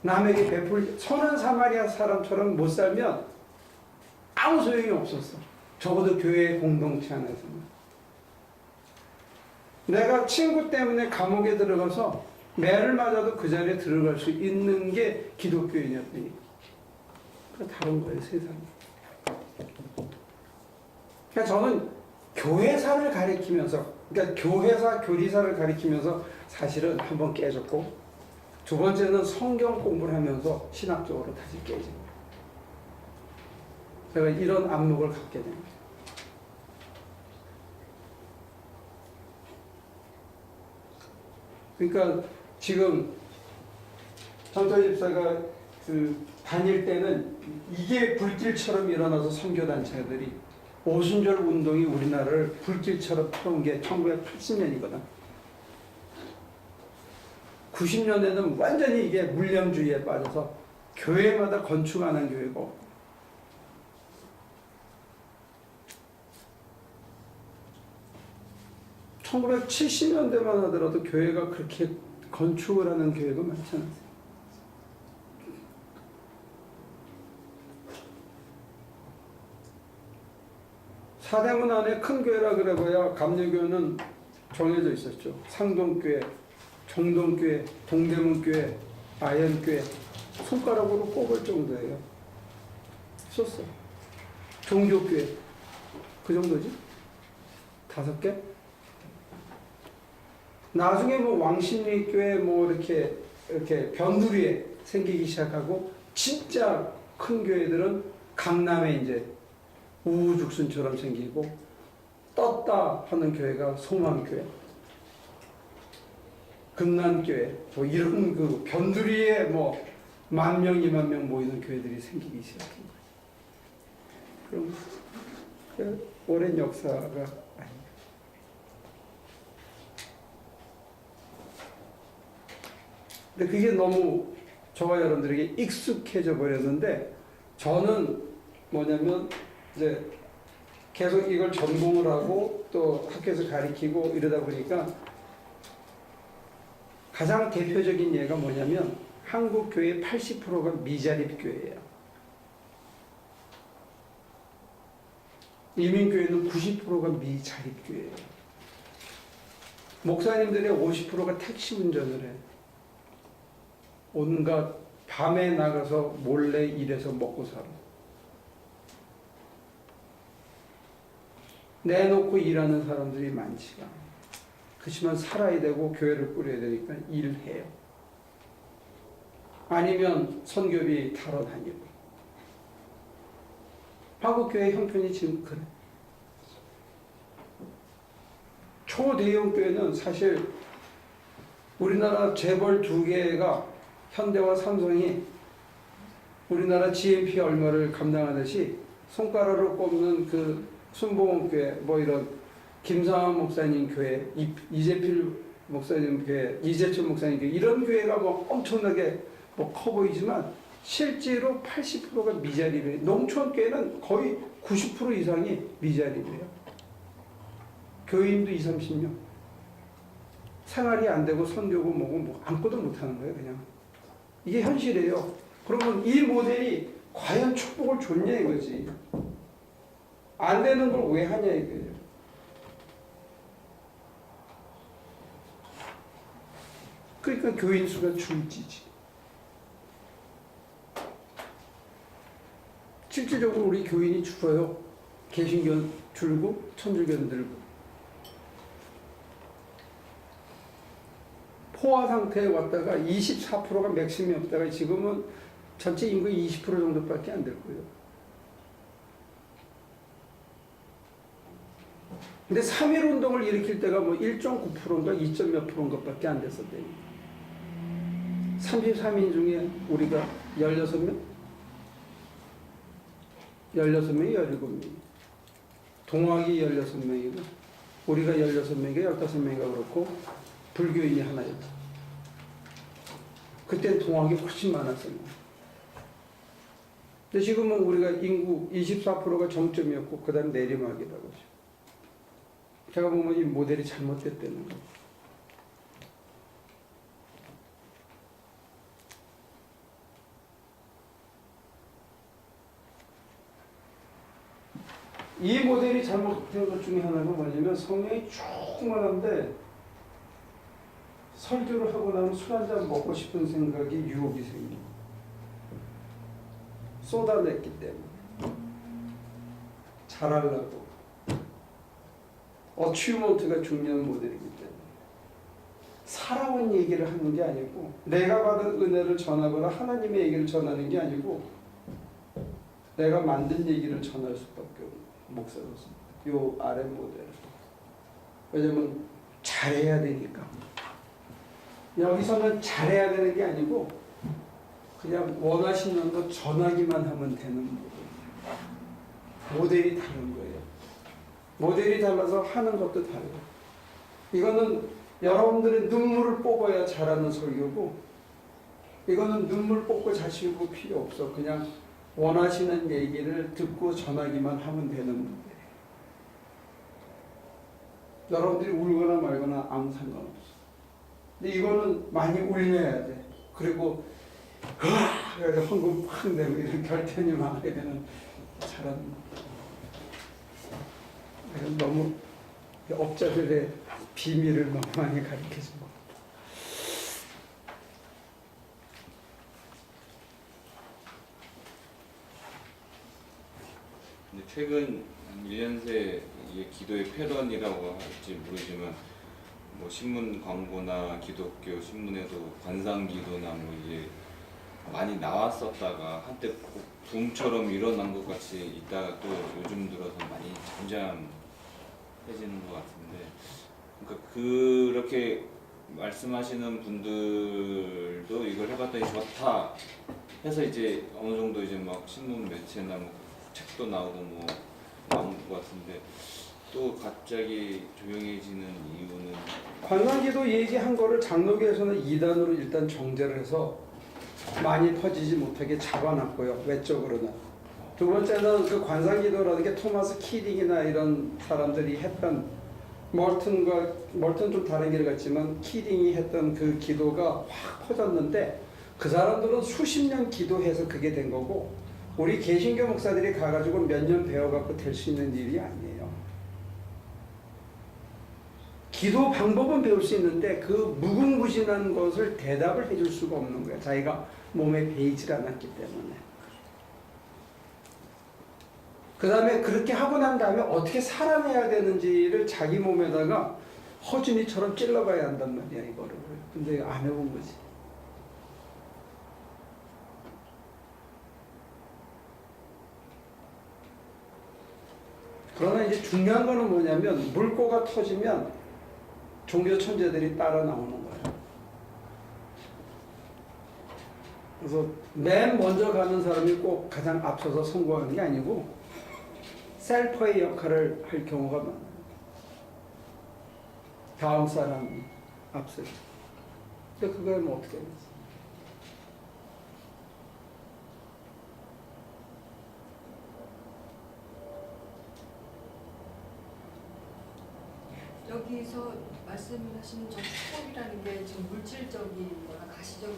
남에게 선한 사마리아 사람처럼 못 살면 아무 소용이 없었어. 적어도 교회 공동체 안에서는. 내가 친구 때문에 감옥에 들어가서 매를 맞아도 그 자리에 들어갈 수 있는 게 기독교인이었더니. 다른 거예요, 세상이. 그러니까 저는 교회사를 가리키면서, 그러니까 교회사, 교리사를 가리키면서 사실은 한번 깨졌고, 두 번째는 성경 공부를 하면서 신학적으로 다시 깨진 거예요. 제가 이런 안목을 갖게 됩니다. 그러니까 지금 정철 집사가 다닐 때는 이게 불길처럼 일어나서 선교단체들이 오순절 운동이 우리나라를 불길처럼 펴온 게 1980년이거든. 90년에는 완전히 이게 물량주의에 빠져서 교회마다 건축 안 한 교회가 없고. (1970년대만) 하더라도 교회가 그렇게 건축을 하는 교회가 많지 않았어요. 사대문 안에 큰 교회라 그래봐야 감리교는 정해져 있었죠. 상동교회, 정동교회, 동대문교회, 아현교회, 손가락으로 꼽을 정도예요. 있었어. 종교교회, 그 정도지? 5개? 나중에 뭐 왕십리교회 뭐 이렇게 변두리에 생기기 시작하고 진짜 큰 교회들은 강남에 이제 우후죽순처럼 생기고 떴다 하는 교회가 소망교회, 금난교회 뭐 이런 그 변두리에 뭐 10,000명, 20,000명 모이는 교회들이 생기기 시작한 거예요. 그럼 그 오랜 역사가 아닙니다. 근데 그게 너무 저와 여러분들에게 익숙해져 버렸는데 저는 뭐냐면 이제 계속 이걸 전공을 하고 또 학교에서 가르치고 이러다 보니까 가장 대표적인 예가 뭐냐면 한국 교회 80%가 미자립 교회예요. 이민교회는 90%가 미자립 교회예요. 목사님들의 50%가 택시 운전을 해요. 온갖 밤에 나가서 몰래 일해서 먹고 살아. 내놓고 일하는 사람들이 많지가 않아요. 그렇지만 살아야 되고 교회를 꾸려야 되니까 일해요. 아니면 선교비 타러 다니고. 한국교회 형편이 지금 그래. 초대형 교회는 사실 우리나라 재벌 2개가 현대와 삼성이 우리나라 GNP 얼마를 감당하듯이 손가락으로 꼽는 그 순복음교회 뭐 이런 김상환 목사님 교회, 이재필 목사님 교회, 이재철 목사님 교회 이런 교회가 뭐 엄청나게 뭐 커 보이지만 실제로 80%가 미자립이에요. 농촌 교회는 거의 90% 이상이 미자립이에요. 교인도 20-30명. 생활이 안 되고 선교고 뭐고 뭐 아무것도 못 하는 거예요, 그냥. 이게 현실이에요. 그러면 이 모델이 과연 축복을 줬냐 이거지. 안 되는 걸 왜 하냐 이거예요. 그러니까 교인 수가 줄지지. 실질적으로 우리 교인이 줄어요. 개신교 줄고 천주교 늘고. 포화 상태에 왔다가 24%가 맥심이었다가 지금은 전체 인구의 20% 정도밖에 안 될 거예요. 근데 3.1 운동을 일으킬 때가 뭐 1.9%인가 2. 몇 %인 것밖에 안 됐었대요. 33인 중에 우리가 16명? 16명이 17명이. 동학이 16명이고 우리가 16명이가 15명이가 그렇고 불교인이 하나였죠. 그때는 동학이 훨씬 많았어요. 근데 지금은 우리가 인구 24%가 정점이었고 그 다음 내리막이라고 하죠. 제가 보면 이 모델이 잘못됐다는 거예요. 이 모델이 잘못된 것 중에 하나가 뭐냐면 성령이 충만한데 설교를 하고 나면 술 한잔 먹고 싶은 생각이 유혹이 생겨. 쏟아냈기 때문에. 잘하려고. 어치먼트가 중요한 모델이기 때문에. 살아온 얘기를 하는 게 아니고 내가 받은 은혜를 전하거나 하나님의 얘기를 전하는 게 아니고 내가 만든 얘기를 전할 수밖에 없는 목사로서 요 아래 모델. 왜냐면 잘해야 되니까. 여기서는 잘해야 되는 게 아니고 그냥 원하시는 거 전하기만 하면 되는 모델. 모델이 다른 거예요. 모델이 달라서 하는 것도 다르고. 이거는 여러분들의 눈물을 뽑아야 잘하는 설교고 이거는 눈물 뽑고 자시고 필요 없어. 그냥 원하시는 얘기를 듣고 전하기만 하면 되는 문제예요. 여러분들이 울거나 말거나 아무 상관없어. 근데 이거는 많이 울려야 돼. 그리고 그래서 헌금 확 내고 이런 결단이 많아야 되는 잘하는 거예요. 너무 업자들의 비밀을 너무 많이 가르쳐준 거. 근데 최근 1년 새 이게 기도의 패런이라고 할지 모르지만 뭐 신문 광고나 기독교 신문에도 관상 기도나 뭐 이제 많이 나왔었다가 한때 붐처럼 일어난 것 같이 있다가 또 요즘 들어서 많이 잠잠해지는 것 같은데, 그러니까 그렇게 말씀하시는 분들도 이걸 해봤더니 좋다 해서 이제 어느 정도 이제 막 신문 매체나 뭐 책도 나오고 뭐 나온 것 같은데, 또 갑자기 조용해지는 이유는 관상기도 얘기한 거를 장로교에서는 2단으로 일단 정제를 해서 많이 퍼지지 못하게 잡아놨고요. 외적으로는. 두 번째는 그 관상기도라는 게 토마스 키딩이나 이런 사람들이 했던, 멀튼 좀 다른 길을 갔지만 키딩이 했던 그 기도가 확 퍼졌는데, 그 사람들은 수십 년 기도해서 그게 된 거고, 우리 개신교 목사들이 가가지고 몇 년 배워갖고 될 수 있는 일이 아니에요. 기도 방법은 배울 수 있는데 그 무궁무진한 것을 대답을 해줄 수가 없는 거예요. 자기가 몸에 배이질 않았기 때문에. 그 다음에 그렇게 하고 난 다음에 어떻게 살아내야 되는지를 자기 몸에다가 허준이처럼 찔러봐야 한단 말이야, 이거를. 근데 안 해본 거지. 그러나 이제 중요한 거는 뭐냐면, 물꼬가 터지면 종교 천재들이 따라 나오는 거예요. 그래서 맨 먼저 가는 사람이 꼭 가장 앞서서 성공하는 게 아니고 셀퍼의 역할을 할 경우가 많아요. 다음 사람이 앞서죠. 근데 그걸 뭐 어떻게 해야지? 여기서 말씀하시는 저 축복이라는 게 지금 물질적인 거나 가시적인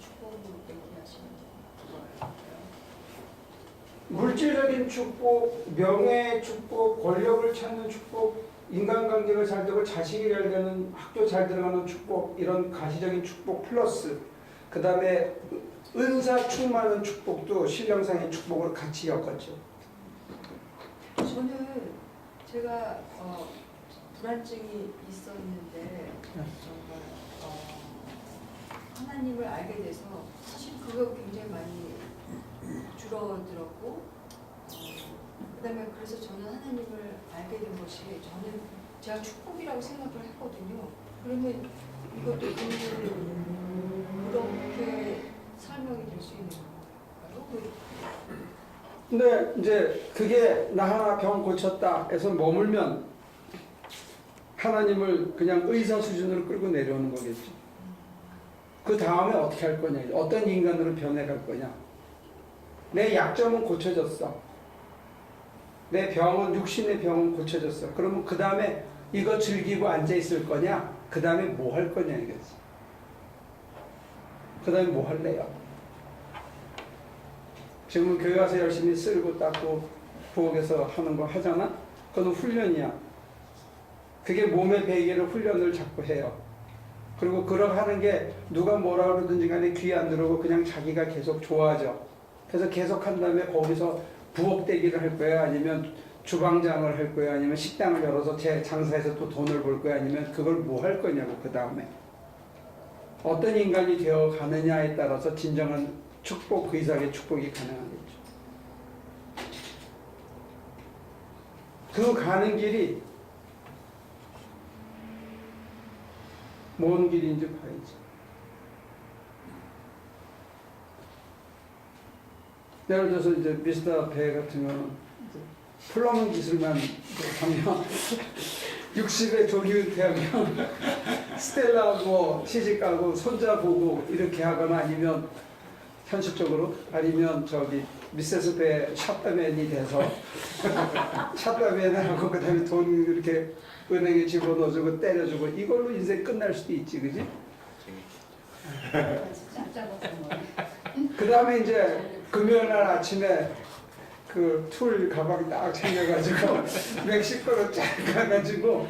축복으로 얘기하시는 거예요? 물질적인 축복, 명예의 축복, 권력을 찾는 축복, 인간관계가 잘 되고 자식이 잘 되는, 학교 잘 들어가는 축복, 이런 가시적인 축복 플러스 그 다음에 은사 충만한 축복도 신령상의 축복으로 같이 엮었죠. 저는 제가 불안증이 있었는데 정말 하나님을 알게 돼서 사실 그거 굉장히 많이 줄어들었고, 그다음에 그래서 저는 하나님을 알게 된 것이 저는 제가 축복이라고 생각을 했거든요. 그러면 이것도 그렇게 설명이 될 수 있는 건가요? 근데 이제 그게 나 하나 병 고쳤다 해서 머물면 하나님을 그냥 의사 수준으로 끌고 내려오는 거겠죠. 그 다음에 어떻게 할 거냐, 어떤 인간으로 변해갈 거냐. 내 약점은 고쳐졌어. 내 병은, 육신의 병은 고쳐졌어. 그러면 그 다음에 이거 즐기고 앉아있을 거냐, 그 다음에 뭐 할 거냐 이거지. 그 다음에 뭐 할래요? 지금은 교회 가서 열심히 쓸고 닦고 부엌에서 하는 거 하잖아? 그건 훈련이야. 그게 몸의 베개를 훈련을 자꾸 해요. 그리고 그렇게 하는 게 누가 뭐라 그러든지 간에 귀에 안 들어오고 그냥 자기가 계속 좋아져. 그래서 계속 한 다음에 거기서 부엌대기를 할 거야, 아니면 주방장을 할 거야, 아니면 식당을 열어서 제 장사해서 또 돈을 벌 거야, 아니면 그걸 뭐 할 거냐고. 그 다음에 어떤 인간이 되어 가느냐에 따라서 진정한 축복, 그 이상의 축복이 가능하겠죠. 그 가는 길이 뭔 길인지 봐야지. 예를 들어서 이제 미스터 배 같은 경우는 플러밍 기술만 하면 60에 조기 은퇴하면 스텔라 뭐 시집가고 손자 보고 이렇게 하거나, 아니면 현실적으로, 아니면 저기 미세스 배 샷다맨이 돼서 샷다맨을 하고 그 다음에 돈 이렇게 은행에 집어넣어주고 때려주고, 이걸로 인생 끝날 수도 있지, 그지? 그 다음에 이제 금요일날 아침에 그 툴 가방 딱 챙겨가지고 멕시코로 쫙 가가지고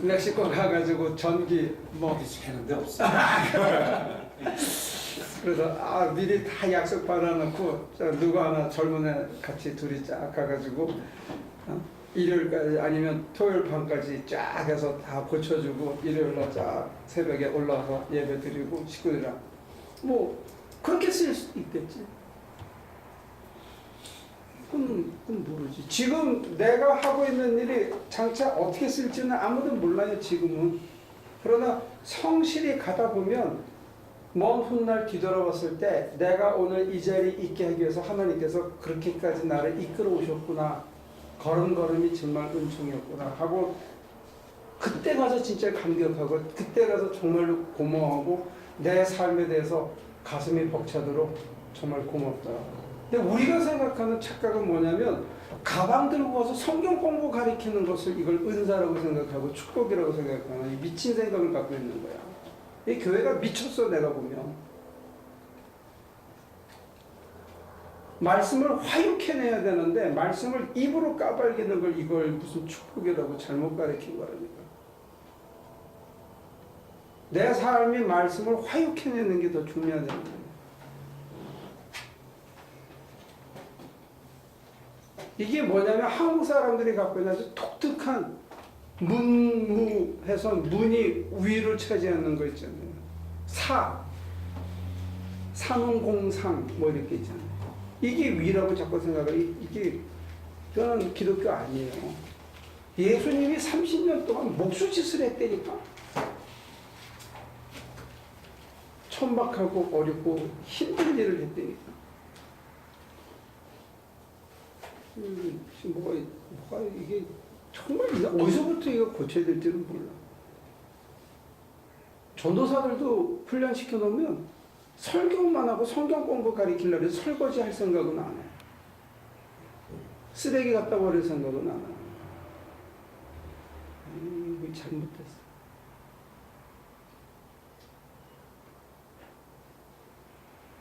멕시코 가가지고 전기 뭐 하는데 없어. 그래서 미리 다 약속 받아놓고 누구 하나 젊은 애 같이 둘이 쫙 가가지고 일요일까지 아니면 토요일 밤까지 쫙 해서 다 고쳐주고, 일요일날 쫙 새벽에 올라와서 예배 드리고 식구들이랑 뭐 그렇게 쓸 수도 있겠지. 그건 모르지. 지금 내가 하고 있는 일이 장차 어떻게 쓸지는 아무도 몰라요, 지금은. 그러나 성실히 가다 보면 먼 훗날 뒤돌아봤을 때 내가 오늘 이 자리에 있게 하기 위해서 하나님께서 그렇게까지 나를 이끌어 오셨구나. 걸음걸음이 정말 은총이었구나 하고 그때 가서 진짜 감격하고 그때 가서 정말로 고마워하고 내 삶에 대해서 가슴이 벅차도록 정말 고맙다. 근데 우리가 생각하는 착각은 뭐냐면 가방 들고 와서 성경 공부 가리키는 것을 이걸 은사라고 생각하고 축복이라고 생각하는 이 미친 생각을 갖고 있는 거야. 이 교회가 미쳤어 내가 보면. 말씀을 화육해내야 되는데 말씀을 입으로 까발기는 걸 이걸 무슨 축복이라고 잘못 가르친 거라니까. 내 삶이 말씀을 화육해내는 게 더 중요하다는 거예요. 이게 뭐냐면 한국 사람들이 갖고 있는 아주 독특한 문무해서 문이 위를 차지하는 거 있잖아요. 사문공상 뭐 이렇게 있잖아요. 이게 위라고 자꾸 생각해요. 이게 그건 기독교 아니에요. 예수님이 30년 동안 목수짓을 했다니까. 천박하고 어렵고 힘든 일을 했다니까. 뭐가 이게 정말 어디서부터 이거 고쳐야 될지는 몰라. 전도사들도 훈련시켜 놓으면 설교만 하고 성경 공부 가리키려고 해서 설거지 할 생각은 안 해. 쓰레기 갖다 버릴 생각은 안 해. 이거 잘못됐어.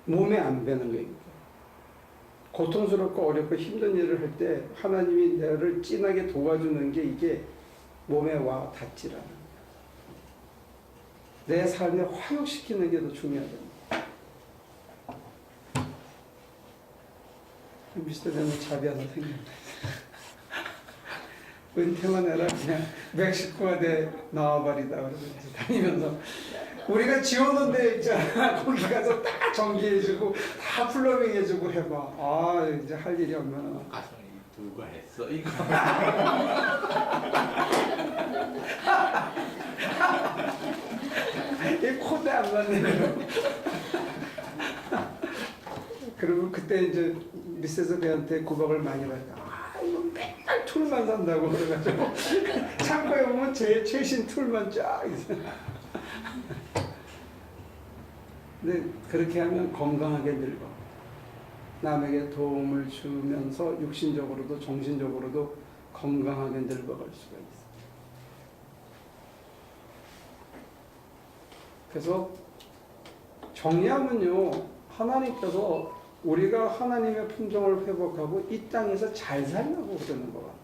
몸에 안 배는 거예요. 고통스럽고 어렵고 힘든 일을 할 때 하나님이 나를 진하게 도와주는 게 이게 몸에 와 닿지라는 거야. 내 삶에 화육시키는 게 더 중요하다. 미스터 되는 잡이 하나 생겼네. 은퇴만 해라 그냥 멕시코에 나와버리다 그러면서 다니면서 우리가 지어놓은 데 있잖아. 거기 가서 다 정비해주고 다 플러밍 해주고 해봐. 아 이제 할 일이 얼마나 많아. 가서 누가 했어 이거. 이 코드 안 맞네. 그리고 그때 이제 미세스 배한테 구박을 많이 받았다. 아 이거 맨날 툴만 산다고 그래가지고 창고에 보면 제일 최신 툴만 쫙 있어. 근데 그렇게 하면 건강하게 늙어. 남에게 도움을 주면서 육신적으로도 정신적으로도 건강하게 늙어갈 수가 있어. 그래서 정리하면요, 하나님께서 우리가 하나님의 품성을 회복하고 이 땅에서 잘 살려고 그러는 것 같아요.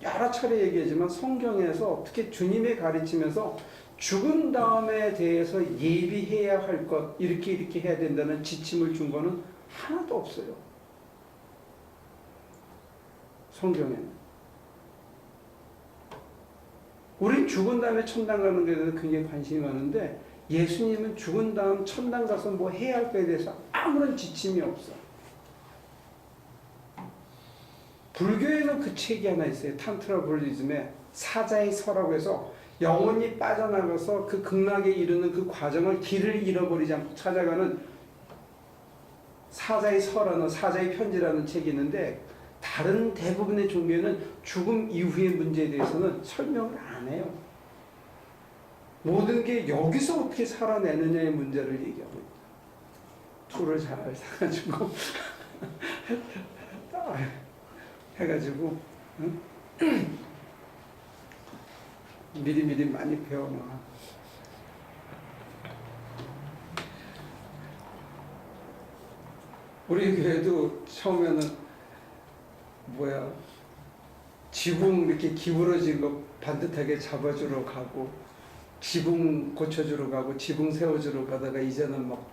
여러 차례 얘기하지만 성경에서 특히 주님의 가르치면서 죽은 다음에 대해서 예비해야 할 것, 이렇게 해야 된다는 지침을 준 거는 하나도 없어요. 성경에는. 우린 죽은 다음에 천당 가는 것에 대해서 굉장히 관심이 많은데 예수님은 죽은 다음 천당 가서 뭐 해야 할 거에 대해서 아무런 지침이 없어. 불교에는 그 책이 하나 있어요. 탄트라 불리즘에 사자의 서라고 해서 영혼이 빠져나가서 그 극락에 이르는 그 과정을 길을 잃어버리지 않고 찾아가는 사자의 서라는 사자의 편지라는 책이 있는데 다른 대부분의 종교에는 죽음 이후의 문제에 대해서는 설명을 안 해요. 모든 게 여기서 어떻게 살아내느냐의 문제를 얘기하고 있다. 툴을 잘 사가지고 해가지고 응? 미리미리 많이 배워놔. 우리 교회도 처음에는 지붕 이렇게 기울어진 거 반듯하게 잡아주러 가고 지붕 고쳐주러 가고 지붕 세워주러 가다가 이제는 막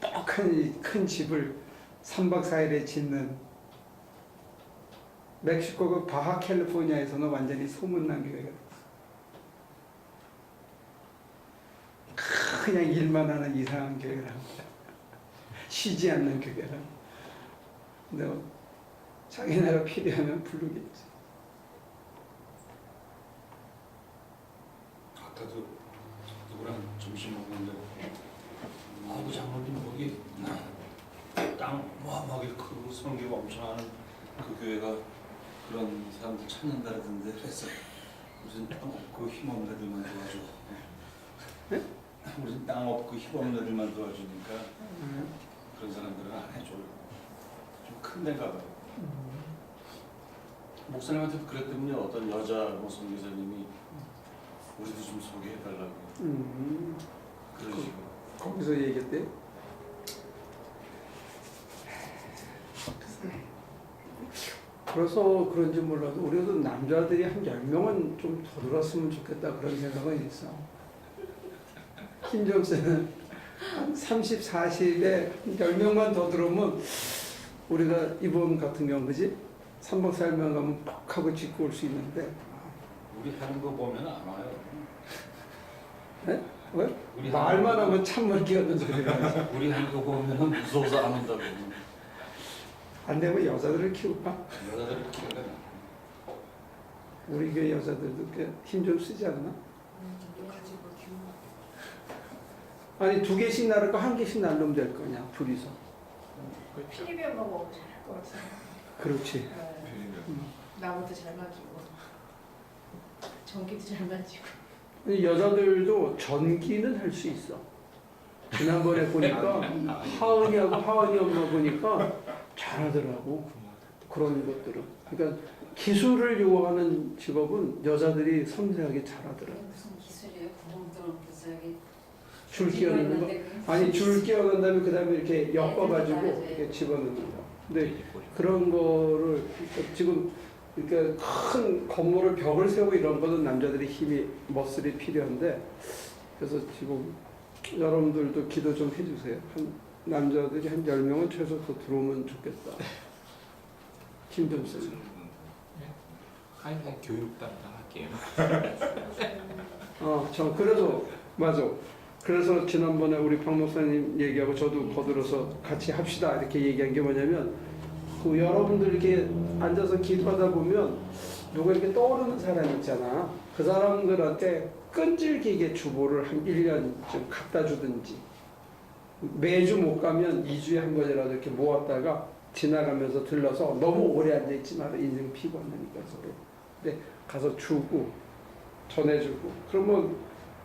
뻑한 큰 집을 3박 4일에 짓는 멕시코 그 바하 캘리포니아에서는 완전히 소문난 교회가 됐어. 그냥 일만 하는 이상한 교회라. 쉬지 않는 교회라. 근데 자기네가 필요하면 부르겠지. 아까도 누구랑 점심 먹는데 아이고 장로님 거기 땅 어마어마하게 크고 성교가 엄청나는 그 교회가 그런 사람들 찾는다 그러던데 그래서 무슨 땅 없고 힘없는 애들만 도와줘. 네? 무슨 땅 없고 힘없는 애들만 도와주니까 그런 사람들은 안 해줘. 좀 큰 데가 봐요. 목사님한테도 그랬더니 어떤 여자 선교사님이 우리도 좀 소개해달라고 그런 식으로. 거기서 얘기했대. 그래서 그런지 몰라도 우리도 남자들이 한 10명은 좀 더 들었으면 좋겠다 그런 생각은 있어. 김정수는 한 30, 40에 10명만 더 들어오면 우리가 이번 같은 경우 그지? 3박 4일만 가면 퍽 하고 짓고 올 수 있는데 우리 하는 거 보면 안 와요. 네? 왜? 우리 말만 하면 찬물 끼얹는 소리가 나지. 우리 하는 거 보면 무서워서 안 온다고. 안 되면 여자들을 키울까? 여자들이 키워야 돼. 우리 교회 여자들도 힘 좀 쓰지 않나? 가지고 기운. 아니 2개씩 나를 거 1개씩 날르면 될 거냐 둘이서. 필리비언하고 잘할 것 같아요. 그렇지. 네. 나무도 잘 맞고 전기도 잘 맞고. 아니, 여자들도 전기는 할 수 있어. 지난번에 보니까 하은이하고 하은이 엄마 보니까 잘하더라고. 그런 것들은. 그러니까 기술을 요구하는 직업은 여자들이 섬세하게 잘하더라고. 무슨 기술이에요? 구멍 뚫어서 여기 줄 끼워넣는 거. 아니 줄 끼워넣은 다음에 그 다음에 이렇게 엮어가지고 이렇게 집어넣는 거. 근데 그런 거를 지금 그러니까 큰 건물을 벽을 세우고 이런 거는 남자들이 힘이 머슬이 필요한데 그래서 지금 여러분들도 기도 좀 해주세요. 한 남자들이 한 10명은 최소 더 들어오면 좋겠다. 힘 좀 쓰고. 아니 그냥 교육 담당 할게요. 저 그래서 맞아. 그래서 지난번에 우리 박 목사님 얘기하고 저도 거들어서 같이 합시다 이렇게 얘기한 게 뭐냐면 그 여러분들 이렇게 앉아서 기도하다 보면 누가 이렇게 떠오르는 사람 있잖아. 그 사람들한테 끈질기게 주보를 한 1년쯤 갖다 주든지 매주 못 가면 2주에 한 번이라도 이렇게 모았다가 지나가면서 들러서 너무 오래 앉아있지 마라. 인생 피곤하니까 서로. 근데 가서 주고 전해주고 그러면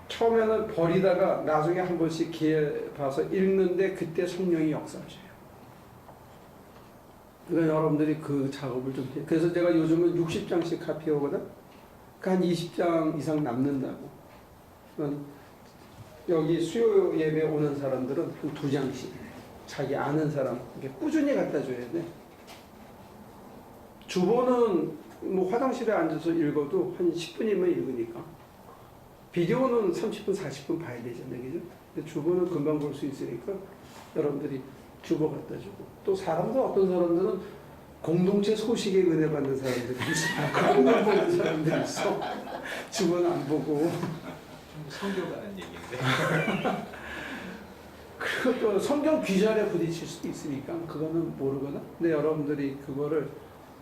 처음에는 버리다가 나중에 한 번씩 기회 봐서 읽는데 그때 성령이 역사하셔요. 그러니까 여러분들이 그 작업을 좀 해요. 그래서 제가 요즘은 60장씩 카피하거든. 그러니까 한 20장 이상 남는다고. 여기 수요 예배 오는 사람들은 한 2장씩 자기 아는 사람 이렇게 꾸준히 갖다 줘야 돼. 주보는 뭐 화장실에 앉아서 읽어도 한 10분이면 읽으니까. 비디오는 30분, 40분 봐야 되잖아요. 그죠? 근데 주보는 금방 볼 수 있으니까 여러분들이 주보 갖다 주고. 또 사람도 어떤 사람들은 공동체 소식에 은혜 받는 사람들이 있어. 그런 걸 보는 사람들이 있어. 주보는 안 보고. 성교가는 얘기인데. 그리고 또 성경 귀절에 부딪힐 수도 있으니까 그거는 모르거든. 근데 여러분들이 그거를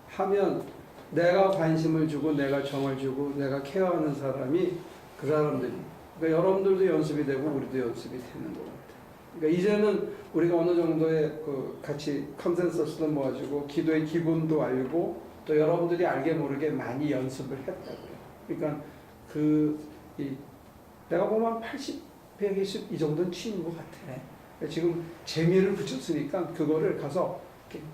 하면 내가 관심을 주고 내가 정을 주고 내가 케어하는 사람이 그 사람들이 그러니까 여러분들도 연습이 되고 우리도 연습이 되는 것 같아요. 그러니까 이제는 우리가 어느 정도의 그 같이 컨센서스도 모아주고 기도의 기본도 알고 또 여러분들이 알게 모르게 많이 연습을 했다고요. 그러니까 내가 보면 80, 120 이 정도는 치는 것 같아. 그러니까 지금 재미를 붙였으니까 그거를 가서 이렇게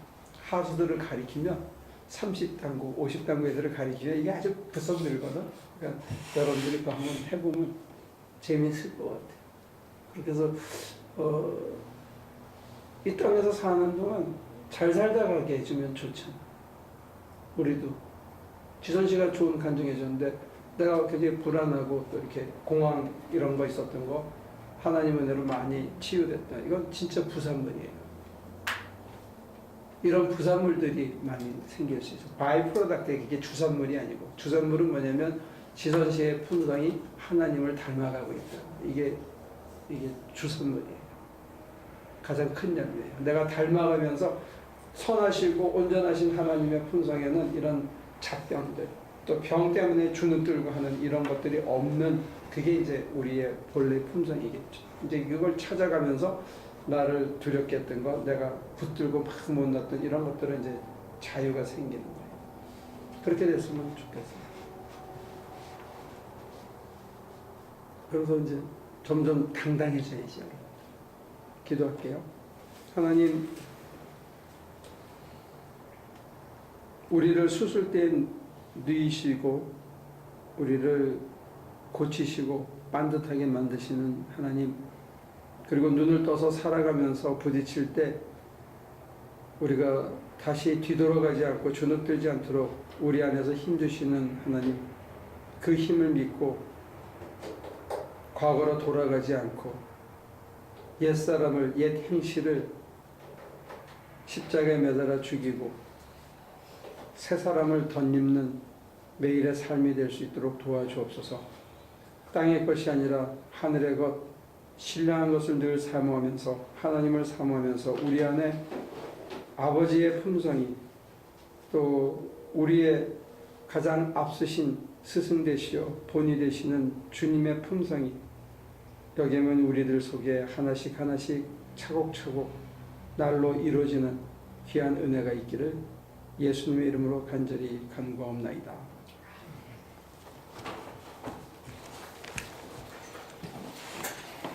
하수들을 가리키면 30단구, 50단구 애들을 가리키면 이게 아주 부쩍 늘거든. 그러니까 여러분들이 그거 한번 해보면 재미있을 것 같아요. 그렇게 해서 이 땅에서 사는 동안 잘 살다 가게 해주면 좋잖아. 우리도 지선 씨가 좋은 간증해줬는데 내가 굉장히 불안하고 또 이렇게 공황 이런 거 있었던 거 하나님 은혜로 많이 치유됐다. 이건 진짜 부산물이에요. 이런 부산물들이 많이 생길 수 있어. 바이 프로덕트 이게 주산물이 아니고 주산물은 뭐냐면 지선 씨의 품성이 하나님을 닮아가고 있다. 이게 이게 주선물이에요. 가장 큰 열매예요. 내가 닮아가면서 선하시고 온전하신 하나님의 품성에는 이런 잡병들, 또 병 때문에 주눅 들고 하는 이런 것들이 없는, 그게 이제 우리의 본래 품성이겠죠. 이제 이걸 찾아가면서 나를 두렵게 했던 거, 내가 붙들고 막 못났던 이런 것들은 이제 자유가 생기는 거예요. 그렇게 됐으면 좋겠어요. 그래서 이제 점점 당당해져야죠. 기도할게요. 하나님, 우리를 수술된 누이시고 우리를 고치시고 반듯하게 만드시는 하나님, 그리고 눈을 떠서 살아가면서 부딪힐 때 우리가 다시 뒤돌아가지 않고 주눅들지 않도록 우리 안에서 힘주시는 하나님, 그 힘을 믿고 과거로 돌아가지 않고 옛사람을, 옛 행실을 십자가에 매달아 죽이고 새 사람을 덧입는 매일의 삶이 될 수 있도록 도와주옵소서. 땅의 것이 아니라 하늘의 것, 신령한 것을 늘 사모하면서, 하나님을 사모하면서 우리 안에 아버지의 품성이, 또 우리의 가장 앞서신 스승 되시어 본이 되시는 주님의 품성이 여기면 우리들 속에 하나씩 하나씩 차곡차곡 날로 이루어지는 귀한 은혜가 있기를 예수님의 이름으로 간절히 간구하옵나이다.